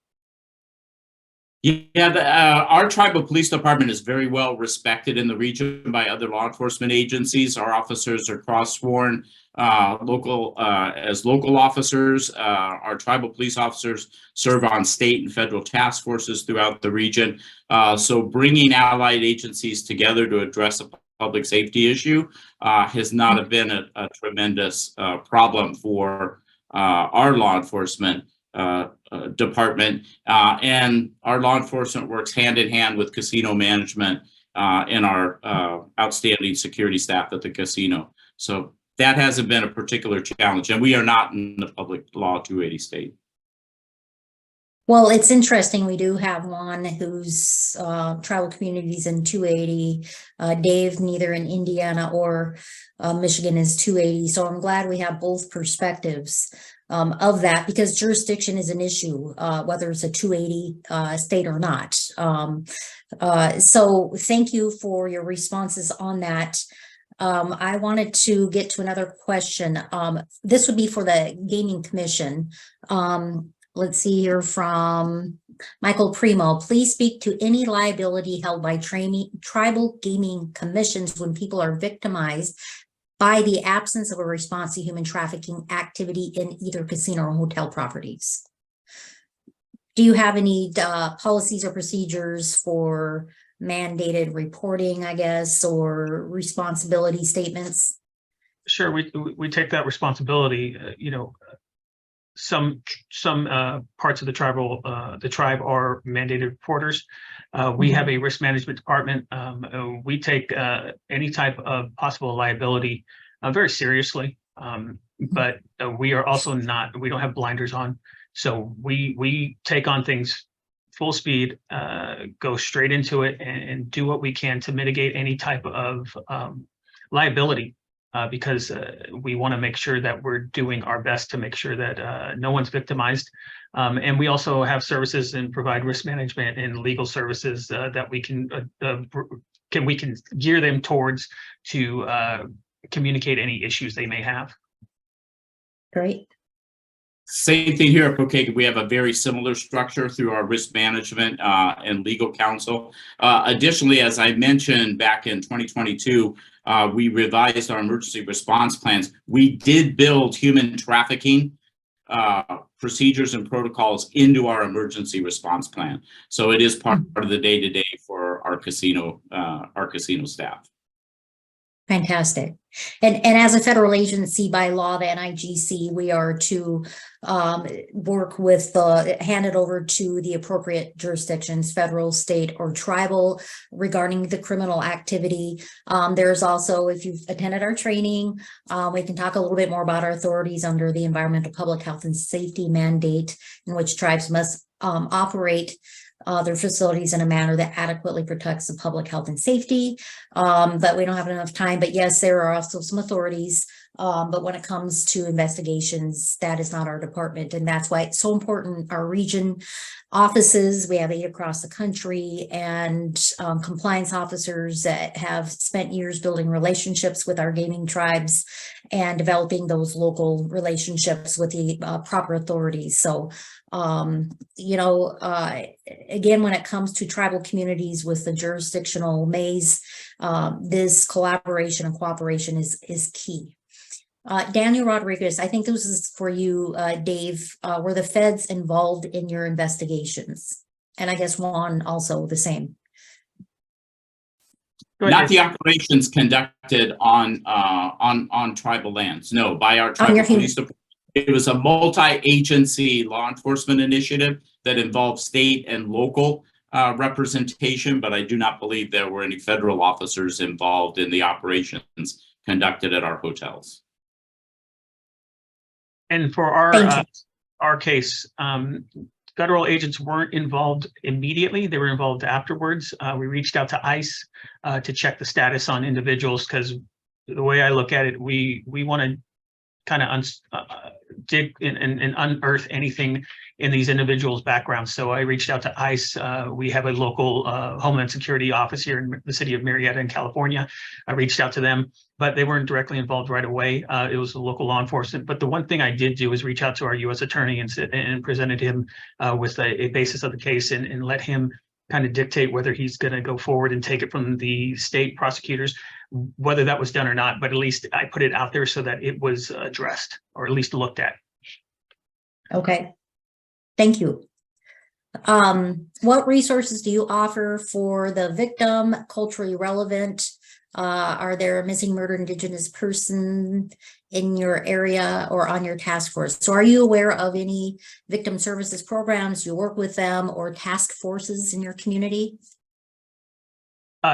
Yeah, our tribal police department is very well respected in the region by other law enforcement agencies. Our officers are cross-sworn as local officers. Our tribal police officers serve on state and federal task forces throughout the region. So bringing allied agencies together to address a public safety issue has not been a tremendous problem for our law enforcement department, and our law enforcement works hand in hand with casino management and our outstanding security staff at the casino. So that hasn't been a particular challenge, and we are not in the public law 280 state. Well, it's interesting. We do have one whose tribal communities in 280. Dave, neither in Indiana or Michigan is 280. So I'm glad we have both perspectives of that, because jurisdiction is an issue, whether it's a 280 state or not. So thank you for your responses on that. I wanted to get to another question. This would be for the Gaming Commission. Let's see here from Michael Primo. Please speak to any liability held by tribal gaming commissions when people are victimized by the absence of a response to human trafficking activity in either casino or hotel properties. Do you have any policies or procedures for mandated reporting, I guess, or responsibility statements? Sure, we take that responsibility. Some parts of the tribe are mandated reporters. We have a risk management department. We take any type of possible liability very seriously, but we are also we don't have blinders on. So we take on things full speed, go straight into it, and do what we can to mitigate any type of liability. Because we want to make sure that we're doing our best to make sure that no one's victimized. And we also have services and provide risk management and legal services that we can gear them towards to communicate any issues they may have. Great. Same thing here at Brookhaven. We have a very similar structure through our risk management and legal counsel. Additionally, as I mentioned back in 2022, we revised our emergency response plans. We did build human trafficking procedures and protocols into our emergency response plan. So it is part of the day-to-day for our casino staff. Fantastic. And as a federal agency by law, the NIGC, we are to work with hand it over to the appropriate jurisdictions, federal, state, or tribal, regarding the criminal activity. There's also, if you've attended our training, we can talk a little bit more about our authorities under the Environmental Public Health and Safety Mandate, in which tribes must operate their facilities in a manner that adequately protects the public health and safety. But we don't have enough time. But yes, there are also some authorities. But when it comes to investigations, that is not our department. And that's why it's so important. Our region offices, we have 8 across the country, and compliance officers that have spent years building relationships with our gaming tribes and developing those local relationships with the proper authorities. So, you know, again, when it comes to tribal communities with the jurisdictional maze, this collaboration and cooperation is key. Daniel Rodriguez, I think this is for you, Dave. Were the feds involved in your investigations? And I guess Juan also the same. Not the operations conducted on tribal lands. No, by our tribal police department. It was a multi-agency law enforcement initiative that involved state and local representation, but I do not believe there were any federal officers involved in the operations conducted at our hotels. And for our case, federal agents weren't involved immediately. They were involved afterwards. We reached out to ICE to check the status on individuals, because the way I look at it, we want to kind of dig and unearth anything in these individuals' backgrounds. So I reached out to ICE. We have a local Homeland Security office here in the city of Marietta in California. I reached out to them, but they weren't directly involved right away. It was a local law enforcement. But the one thing I did do is reach out to our U.S. attorney and presented him with a basis of the case and let him kind of dictate whether he's going to go forward and take it from the state prosecutors, whether that was done or not. But at least I put it out there so that it was addressed, or at least looked at. Okay. Thank you. What resources do you offer for the victim, culturally relevant? Are there a missing, murdered Indigenous person in your area or on your task force? So are you aware of any victim services programs? Do you work with them or task forces in your community?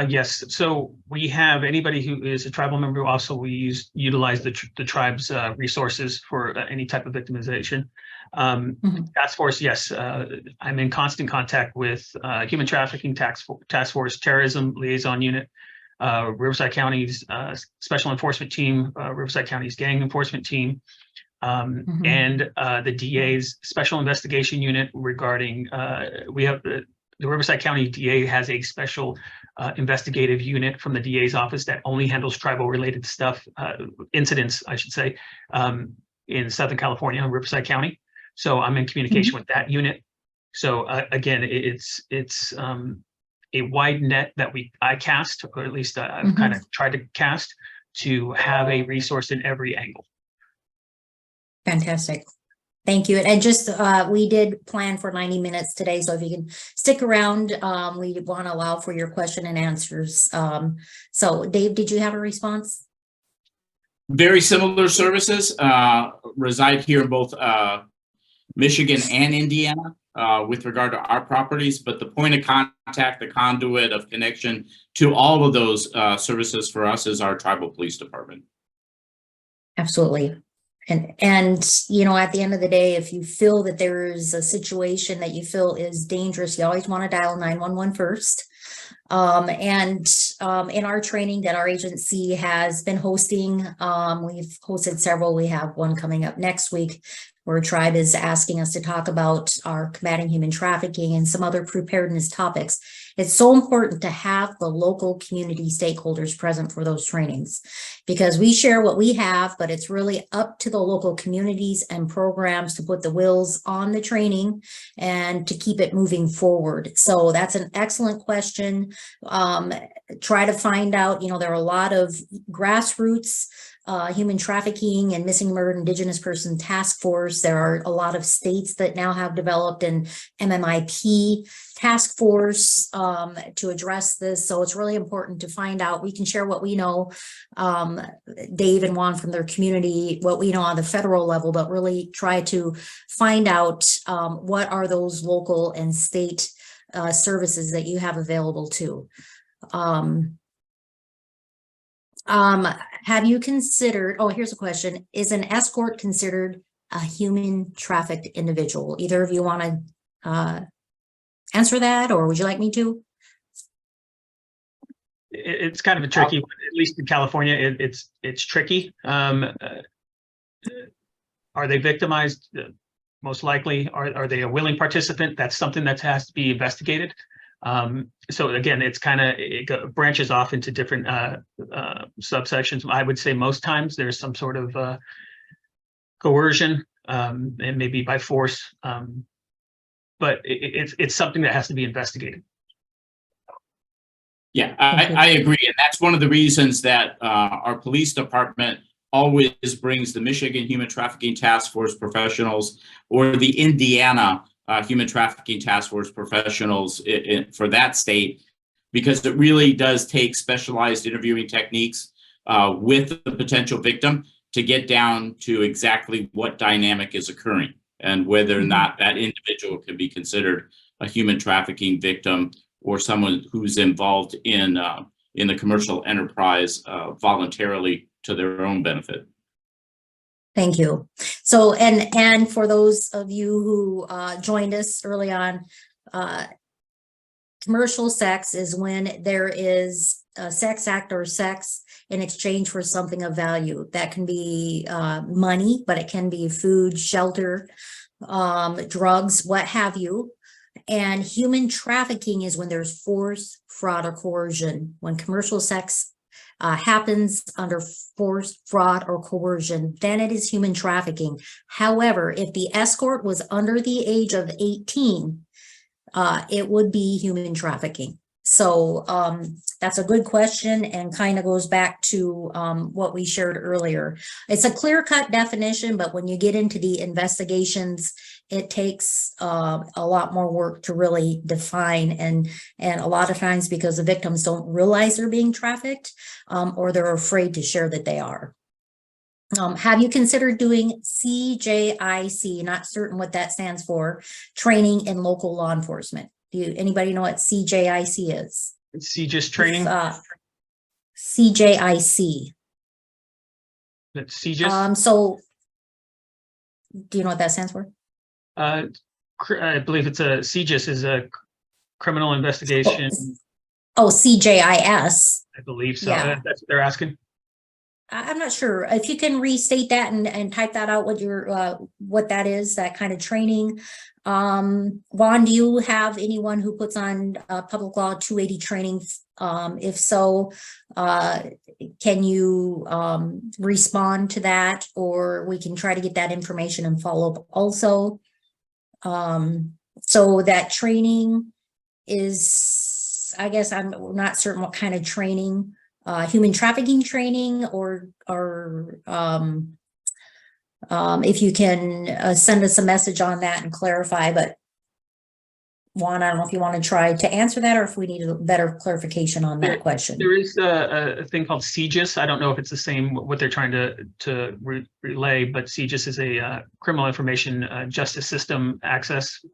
Yes. So we have anybody who is a tribal member. Also, we utilize the tribe's resources for any type of victimization. Task force, yes. I'm in constant contact with Human Trafficking Task Force, Terrorism Liaison Unit, Riverside County's Special Enforcement Team, Riverside County's Gang Enforcement Team, and the DA's Special Investigation Unit regarding, we have the Riverside County DA has a special investigative unit from the DA's office that only handles tribal related stuff, incidents, I should say, in Southern California, Riverside County. So I'm in communication with that unit. So again, it's a wide net that I cast, or at least I've kind of tried to cast, to have a resource in every angle. Fantastic. Thank you. And just, we did plan for 90 minutes today. So if you can stick around, we want to allow for your question and answers. So Dave, did you have a response? Very similar services reside here in both Michigan and Indiana with regard to our properties, but the point of contact, the conduit of connection to all of those services for us is our tribal police department. Absolutely. And you know, at the end of the day, if you feel that there's a situation that you feel is dangerous, you always want to dial 911 first. In our training that our agency has been hosting, we've hosted several. We have one coming up next week, where Tribe is asking us to talk about our combating human trafficking and some other preparedness topics. It's so important to have the local community stakeholders present for those trainings, because we share what we have, but it's really up to the local communities and programs to put the wheels on the training and to keep it moving forward. So that's an excellent question. Try to find out, you know, there are a lot of grassroots human trafficking and missing, murdered Indigenous person task force. There are a lot of states that now have developed an MMIP task force to address this. So it's really important to find out. We can share what we know, Dave and Juan, from their community, what we know on the federal level, but really try to find out what are those local and state services that you have available too. Have you considered, oh, here's a question. Is an escort considered a human trafficked individual? Either of you want to answer that, or would you like me to? It's kind of a tricky one, at least in California, it's tricky. Are they victimized? Most likely. Are they a willing participant? That's something that has to be investigated. So again, it branches off into different subsections. I would say most times there's some sort of coercion, and maybe by force, but it's something that has to be investigated. Yeah, I agree. And that's one of the reasons that our police department always brings the Michigan Human Trafficking Task Force professionals or the Indiana Human Trafficking Task Force professionals for that state, because it really does take specialized interviewing techniques with the potential victim to get down to exactly what dynamic is occurring and whether or not that individual can be considered a human trafficking victim or someone who's involved in the commercial enterprise voluntarily to their own benefit. Thank you. So, and for those of you who joined us early on, commercial sex is when there is a sex act or sex in exchange for something of value. That can be money, but it can be food, shelter, drugs, what have you. And human trafficking is when there's force, fraud, or coercion. When commercial sex happens under force, fraud, or coercion, then it is human trafficking. However, if the escort was under the age of 18, it would be human trafficking. So that's a good question and kind of goes back to what we shared earlier. It's a clear-cut definition, but when you get into the investigations, it takes a lot more work to really define, and a lot of times because the victims don't realize they're being trafficked, or they're afraid to share that they are. Have you considered doing CJIC, not certain what that stands for, training in local law enforcement? Anybody know what CJIC is? CJIS training? CJIC. That's CJIS? So do you know what that stands for? I believe it's CJIS is a criminal investigation. Oh, CJIS. I believe so. Yeah. That's what they're asking. I'm not sure if you can restate that and type that out, what that is, that kind of training. Juan, do you have anyone who puts on public law 280 training? If so, can you respond to that, or we can try to get that information and follow up also. So that training is, I guess I'm not certain what kind of training. Human trafficking training, or if you can send us a message on that and clarify. But Juan, I don't know if you want to try to answer that, or if we need a better clarification on that question. There is a thing called CJIS. I don't know if it's the same what they're trying to relay, but CJIS is a criminal information justice system access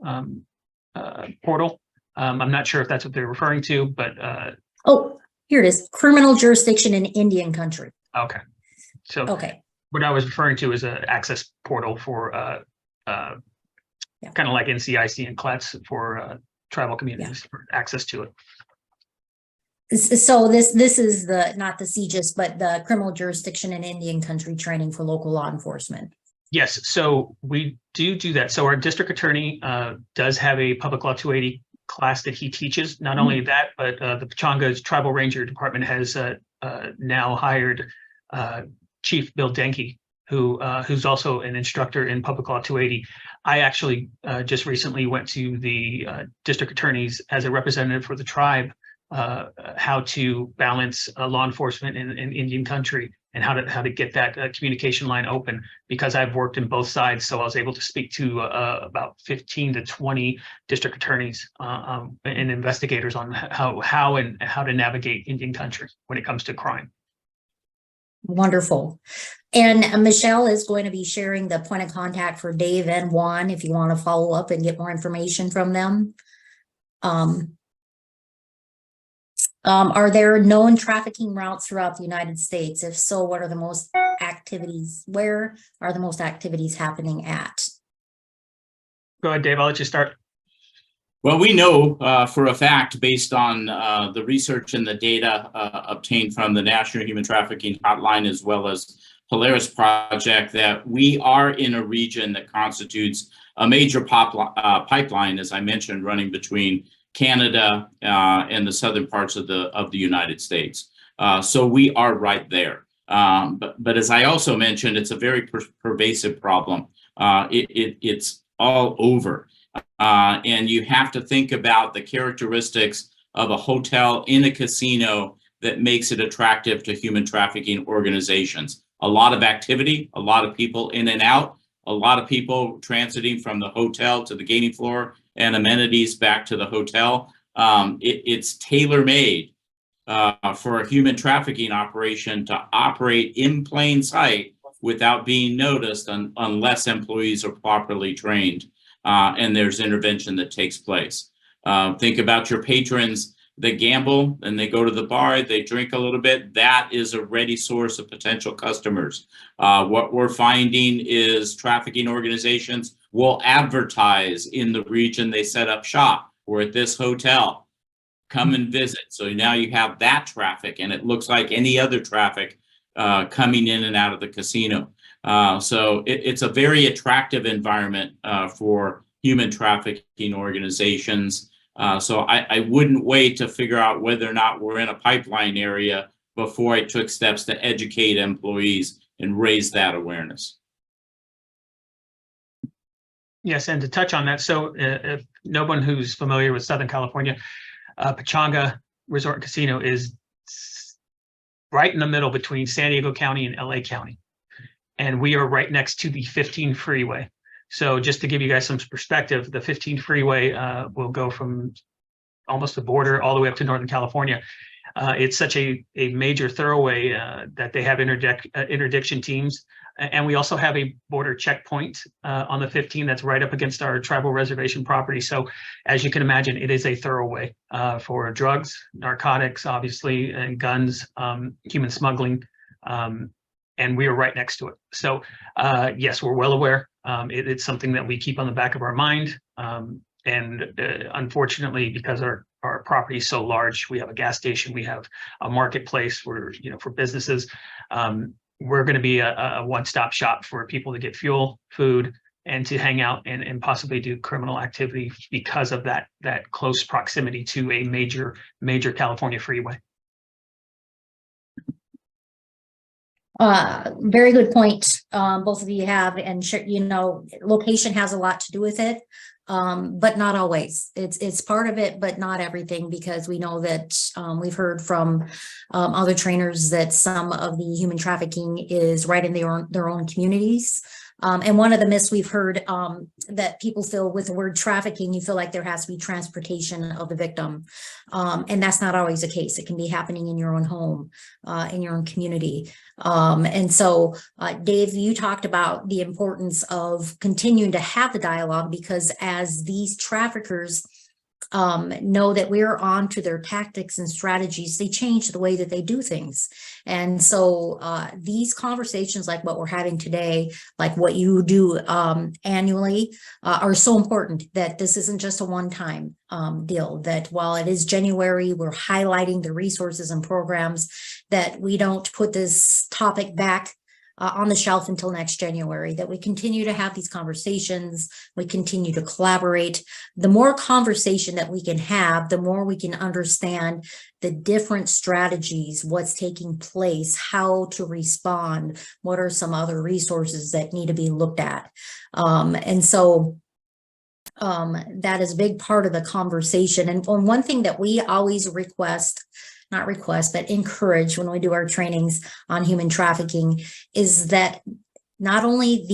portal. I'm not sure if that's what they're referring to, but oh, here it is: criminal jurisdiction in Indian country. Okay, so okay, what I was referring to is an access portal for kind of like NCIC and CLETS for tribal communities for access to it. So this is not the CJIS, but the criminal jurisdiction in Indian country training for local law enforcement. Yes, so we do that. So our district attorney does have a public law 280 class that he teaches. Not only that, but the Pechanga Tribal Ranger Department has now hired Chief Bill Denke, who's also an instructor in public law 280. I actually just recently went to the district attorneys as a representative for the tribe, how to balance law enforcement in Indian country and how to get that communication line open, because I've worked in both sides. So I was able to speak to about 15 to 20 district attorneys and investigators on how to navigate Indian country when it comes to crime. Wonderful. And Michelle is going to be sharing the point of contact for Dave and Juan if you want to follow up and get more information from them. Are there known trafficking routes throughout the United States? If so, what are the most activities? Where are the most activities happening at? Go ahead, Dave. I'll let you start. Well, we know for a fact, based on the research and the data obtained from the National Human Trafficking Hotline, as well as Polaris Project, that we are in a region that constitutes a major pipeline, as I mentioned, running between Canada and the southern parts of the United States. So we are right there. But as I also mentioned, it's a very pervasive problem. It's all over. And you have to think about the characteristics of a hotel in a casino that makes it attractive to human trafficking organizations. A lot of activity, a lot of people in and out, a lot of people transiting from the hotel to the gaming floor and amenities back to the hotel. It's tailor-made for a human trafficking operation to operate in plain sight without being noticed unless employees are properly trained. And there's intervention that takes place. Think about your patrons that gamble and they go to the bar, they drink a little bit. That is a ready source of potential customers. What we're finding is trafficking organizations will advertise in the region they set up shop. We're at this hotel, come and visit. So now you have that traffic, and it looks like any other traffic coming in and out of the casino. So it's a very attractive environment for human trafficking organizations. So I wouldn't wait to figure out whether or not we're in a pipeline area before I took steps to educate employees and raise that awareness. Yes, and to touch on that, so if no one who's familiar with Southern California, Pechanga Resort and Casino is right in the middle between San Diego County and LA County. And we are right next to the 15 freeway. So just to give you guys some perspective, the 15 freeway will go from almost the border all the way up to Northern California. It's such a major thoroughway that they have interdiction teams. And we also have a border checkpoint on the 15 that's right up against our tribal reservation property. So as you can imagine, it is a thoroughway for drugs, narcotics, obviously, and guns, human smuggling. And we are right next to it. So yes, we're well aware. It's something that we keep on the back of our mind. And unfortunately, because our property is so large, we have a gas station, we have a marketplace for businesses. We're going to be a one-stop shop for people to get fuel, food, and to hang out and possibly do criminal activity because of that close proximity to a major California freeway. Very good point. Both of you have, and location has a lot to do with it, but not always. It's part of it, but not everything, because we know that we've heard from other trainers that some of the human trafficking is right in their own communities. And one of the myths we've heard that people feel with the word trafficking, you feel like there has to be transportation of the victim. And that's not always the case. It can be happening in your own home, in your own community. And so, Dave, you talked about the importance of continuing to have the dialogue, because as these traffickers know that we're on to their tactics and strategies, they change the way that they do things. And so these conversations like what we're having today, like what you do annually, are so important, that this isn't just a one-time deal, that while it is January, we're highlighting the resources and programs, that we don't put this topic back on the shelf until next January, that we continue to have these conversations, we continue to collaborate. The more conversation that we can have, the more we can understand the different strategies, what's taking place, how to respond, what are some other resources that need to be looked at. And so that is a big part of the conversation. And one thing that we always encourage when we do our trainings on human trafficking is that not only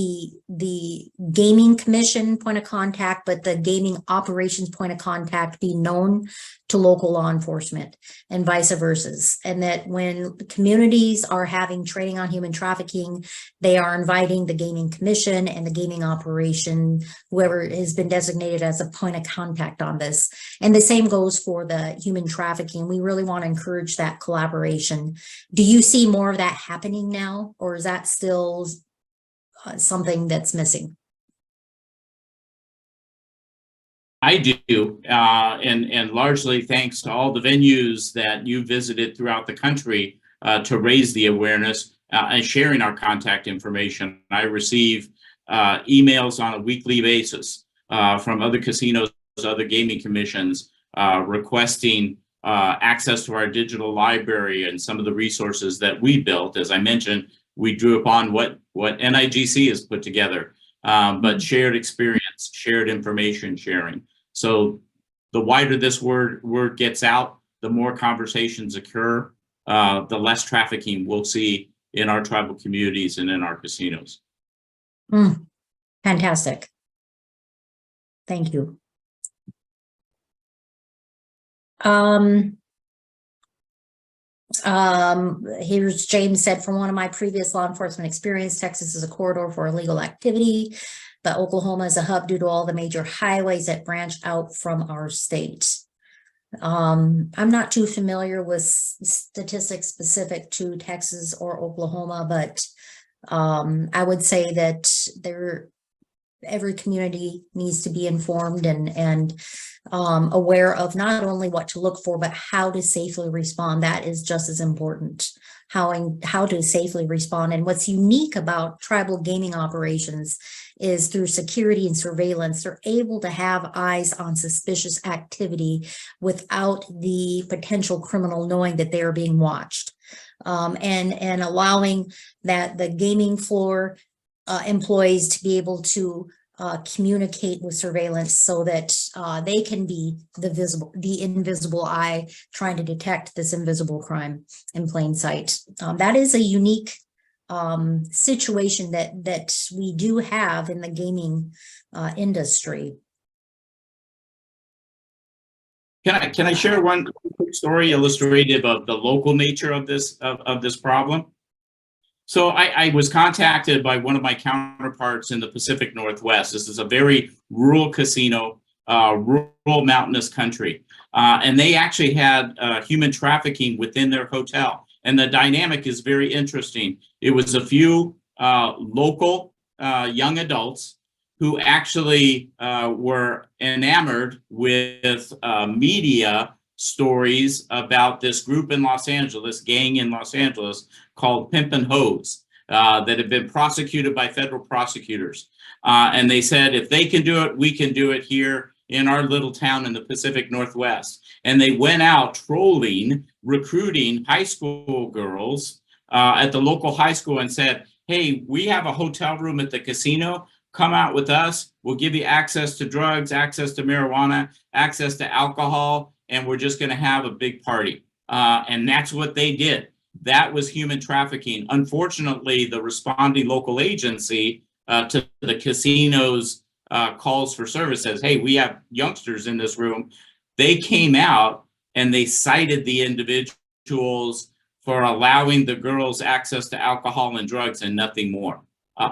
the gaming commission point of contact, but the gaming operations point of contact be known to local law enforcement and vice versa. And that when communities are having training on human trafficking, they are inviting the gaming commission and the gaming operation, whoever has been designated as a point of contact on this. And the same goes for the human trafficking. We really want to encourage that collaboration. Do you see more of that happening now, or is that still something that's missing? I do, and largely thanks to all the venues that you visited throughout the country to raise the awareness and sharing our contact information. I receive emails on a weekly basis from other casinos, other gaming commissions requesting access to our digital library and some of the resources that we built. As I mentioned, we drew upon what NIGC has put together. But shared experience, shared information sharing. So the wider this word gets out, the more conversations occur, the less trafficking we'll see in our tribal communities and in our casinos. Fantastic. Thank you. Here's James said, from one of my previous law enforcement experience, Texas is a corridor for illegal activity, but Oklahoma is a hub due to all the major highways that branch out from our state. I'm not too familiar with statistics specific to Texas or Oklahoma, but I would say that every community needs to be informed and aware of not only what to look for, but how to safely respond. That is just as important, how to safely respond. And what's unique about tribal gaming operations is through security and surveillance, they're able to have eyes on suspicious activity without the potential criminal knowing that they are being watched. And allowing that the gaming floor employees to be able to communicate with surveillance so that they can be the invisible eye trying to detect this invisible crime in plain sight. That is a unique situation that we do have in the gaming industry. Can I share one quick story illustrative of the local nature of this problem? So I was contacted by one of my counterparts in the Pacific Northwest. This is a very rural casino, rural mountainous country. And they actually had human trafficking within their hotel. And the dynamic is very interesting. It was a few local young adults who actually were enamored with media stories about this group in Los Angeles, gang in Los Angeles, called Pimp and Hose, that had been prosecuted by federal prosecutors. And they said, if they can do it, we can do it here in our little town in the Pacific Northwest. And they went out trolling, recruiting high school girls at the local high school and said, hey, we have a hotel room at the casino. Come out with us. We'll give you access to drugs, access to marijuana, access to alcohol, and we're just going to have a big party. And that's what they did. That was human trafficking. Unfortunately, the responding local agency to the casino's calls for service says, hey, we have youngsters in this room. They came out and they cited the individuals for allowing the girls access to alcohol and drugs and nothing more.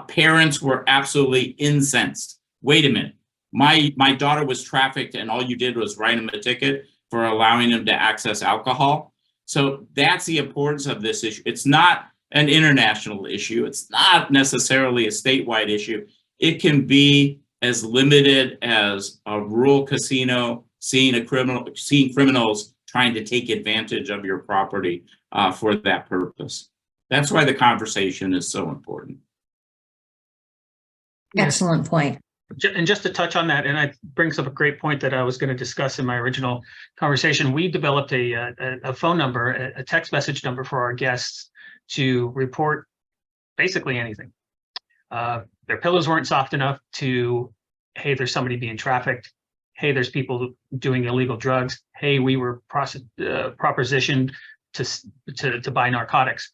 Parents were absolutely incensed. Wait a minute. My daughter was trafficked and all you did was write them a ticket for allowing them to access alcohol. So that's the importance of this issue. It's not an international issue. It's not necessarily a statewide issue. It can be as limited as a rural casino seeing criminals trying to take advantage of your property for that purpose. That's why the conversation is so important. Excellent point. And just to touch on that, and it brings up a great point that I was going to discuss in my original conversation. We developed a phone number, a text message number for our guests to report basically anything. Their pillows weren't soft enough to, hey, there's somebody being trafficked. Hey, there's people doing illegal drugs. Hey, we were propositioned to buy narcotics.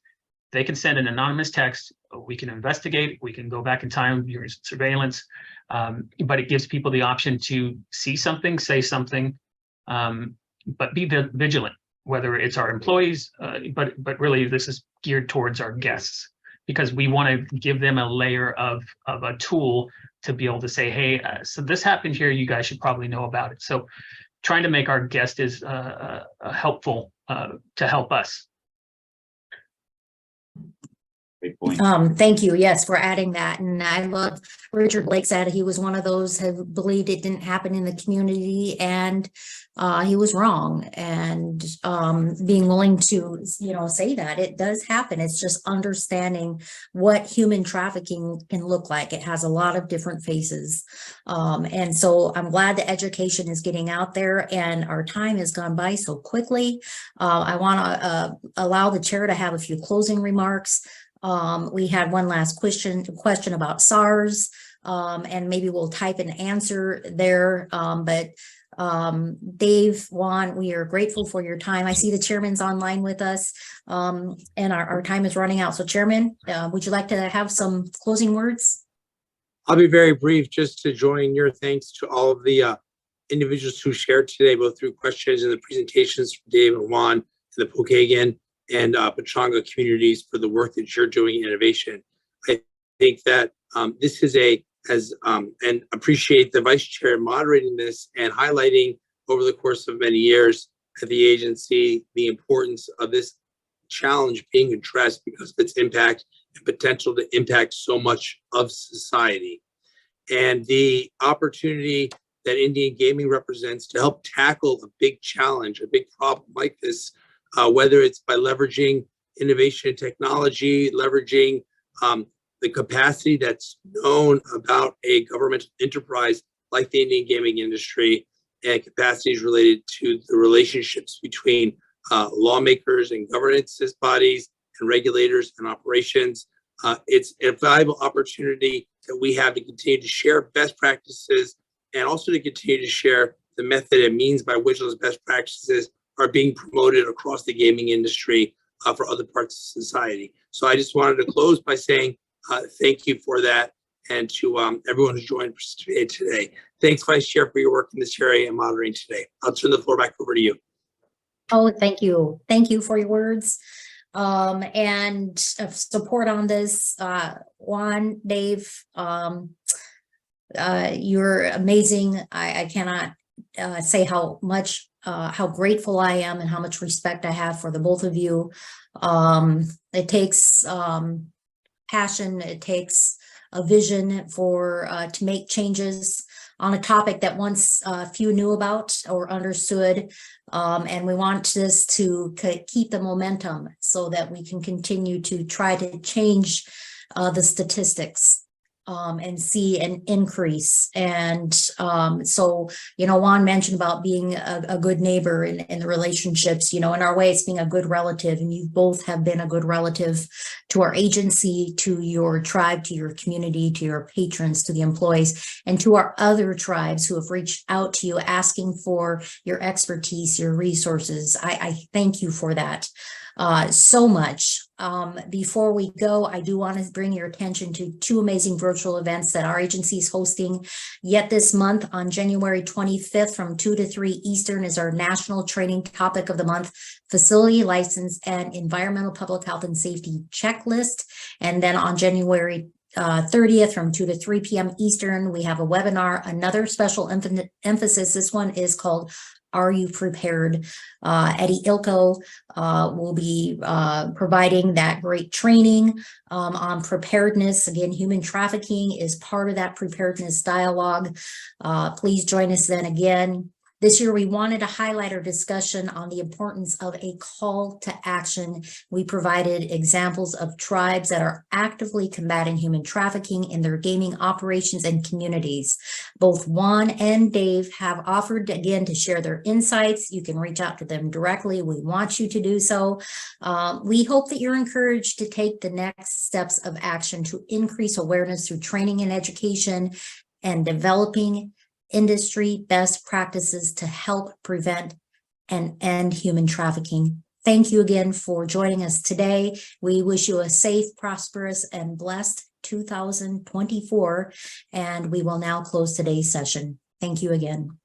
They can send an anonymous text. We can investigate. We can go back in time, during surveillance. But it gives people the option to see something, say something, but be vigilant, whether it's our employees, but really this is geared towards our guests, because we want to give them a layer of a tool to be able to say, hey, so this happened here, you guys should probably know about it. So trying to make our guest is helpful to help us. Great point. Thank you. Yes, for adding that. And I love Richard Blake said he was one of those who believed it didn't happen in the community, and he was wrong. And being willing to, say that it does happen. It's just understanding what human trafficking can look like. It has a lot of different faces. And so I'm glad the education is getting out there, and our time has gone by so quickly. I want to allow the chair to have a few closing remarks. We had one last question about SARS, and maybe we'll type an answer there. But Dave, Juan, we are grateful for your time. I see the chairman's online with us, and our time is running out. So Chairman, would you like to have some closing words? I'll be very brief, just to join your thanks to all of the individuals who shared today, both through questions and the presentations from Dave and Juan and the Pokagon and Pechanga communities for the work that you're doing in innovation. I think that this is and appreciate the Vice Chair moderating this and highlighting over the course of many years at the agency the importance of this challenge being addressed because of its impact and potential to impact so much of society. And the opportunity that Indian gaming represents to help tackle a big challenge, a big problem like this, whether it's by leveraging innovation and technology, leveraging the capacity that's known about a governmental enterprise like the Indian gaming industry, and capacities related to the relationships between lawmakers and governance bodies and regulators and operations. It's a valuable opportunity that we have to continue to share best practices and also to continue to share the method and means by which those best practices are being promoted across the gaming industry for other parts of society. So I just wanted to close by saying thank you for that, and to everyone who joined today. Thanks, Vice Chair, for your work in this area and moderating today. I'll turn the floor back over to you. Oh, thank you. Thank you for your words and support on this. Juan, Dave, you're amazing. I cannot say how grateful I am and how much respect I have for the both of you. It takes passion. It takes a vision to make changes on a topic that once few knew about or understood. And we want this to keep the momentum so that we can continue to try to change the statistics and see an increase. And so, Juan mentioned about being a good neighbor in the relationships, in our way, it's being a good relative. And you both have been a good relative to our agency, to your tribe, to your community, to your patrons, to the employees, and to our other tribes who have reached out to you asking for your expertise, your resources. I thank you for that so much. Before we go, I do want to bring your attention to two amazing virtual events that our agency is hosting yet this month. On January 25th from 2 to 3 Eastern is our National Training Topic of the Month, Facility License and Environmental Public Health and Safety Checklist. And then on January 30th from 2 to 3 p.m. Eastern, we have a webinar, another special emphasis. This one is called Are You Prepared? Eddie Ilko will be providing that great training on preparedness. Again, human trafficking is part of that preparedness dialogue. Please join us then again. This year, we wanted to highlight our discussion on the importance of a call to action. We provided examples of tribes that are actively combating human trafficking in their gaming operations and communities. Both Juan and Dave have offered again to share their insights. You can reach out to them directly. We want you to do so. We hope that you're encouraged to take the next steps of action to increase awareness through training and education and developing industry best practices to help prevent and end human trafficking. Thank you again for joining us today. We wish you a safe, prosperous, and blessed 2024, and we will now close today's session. Thank you again.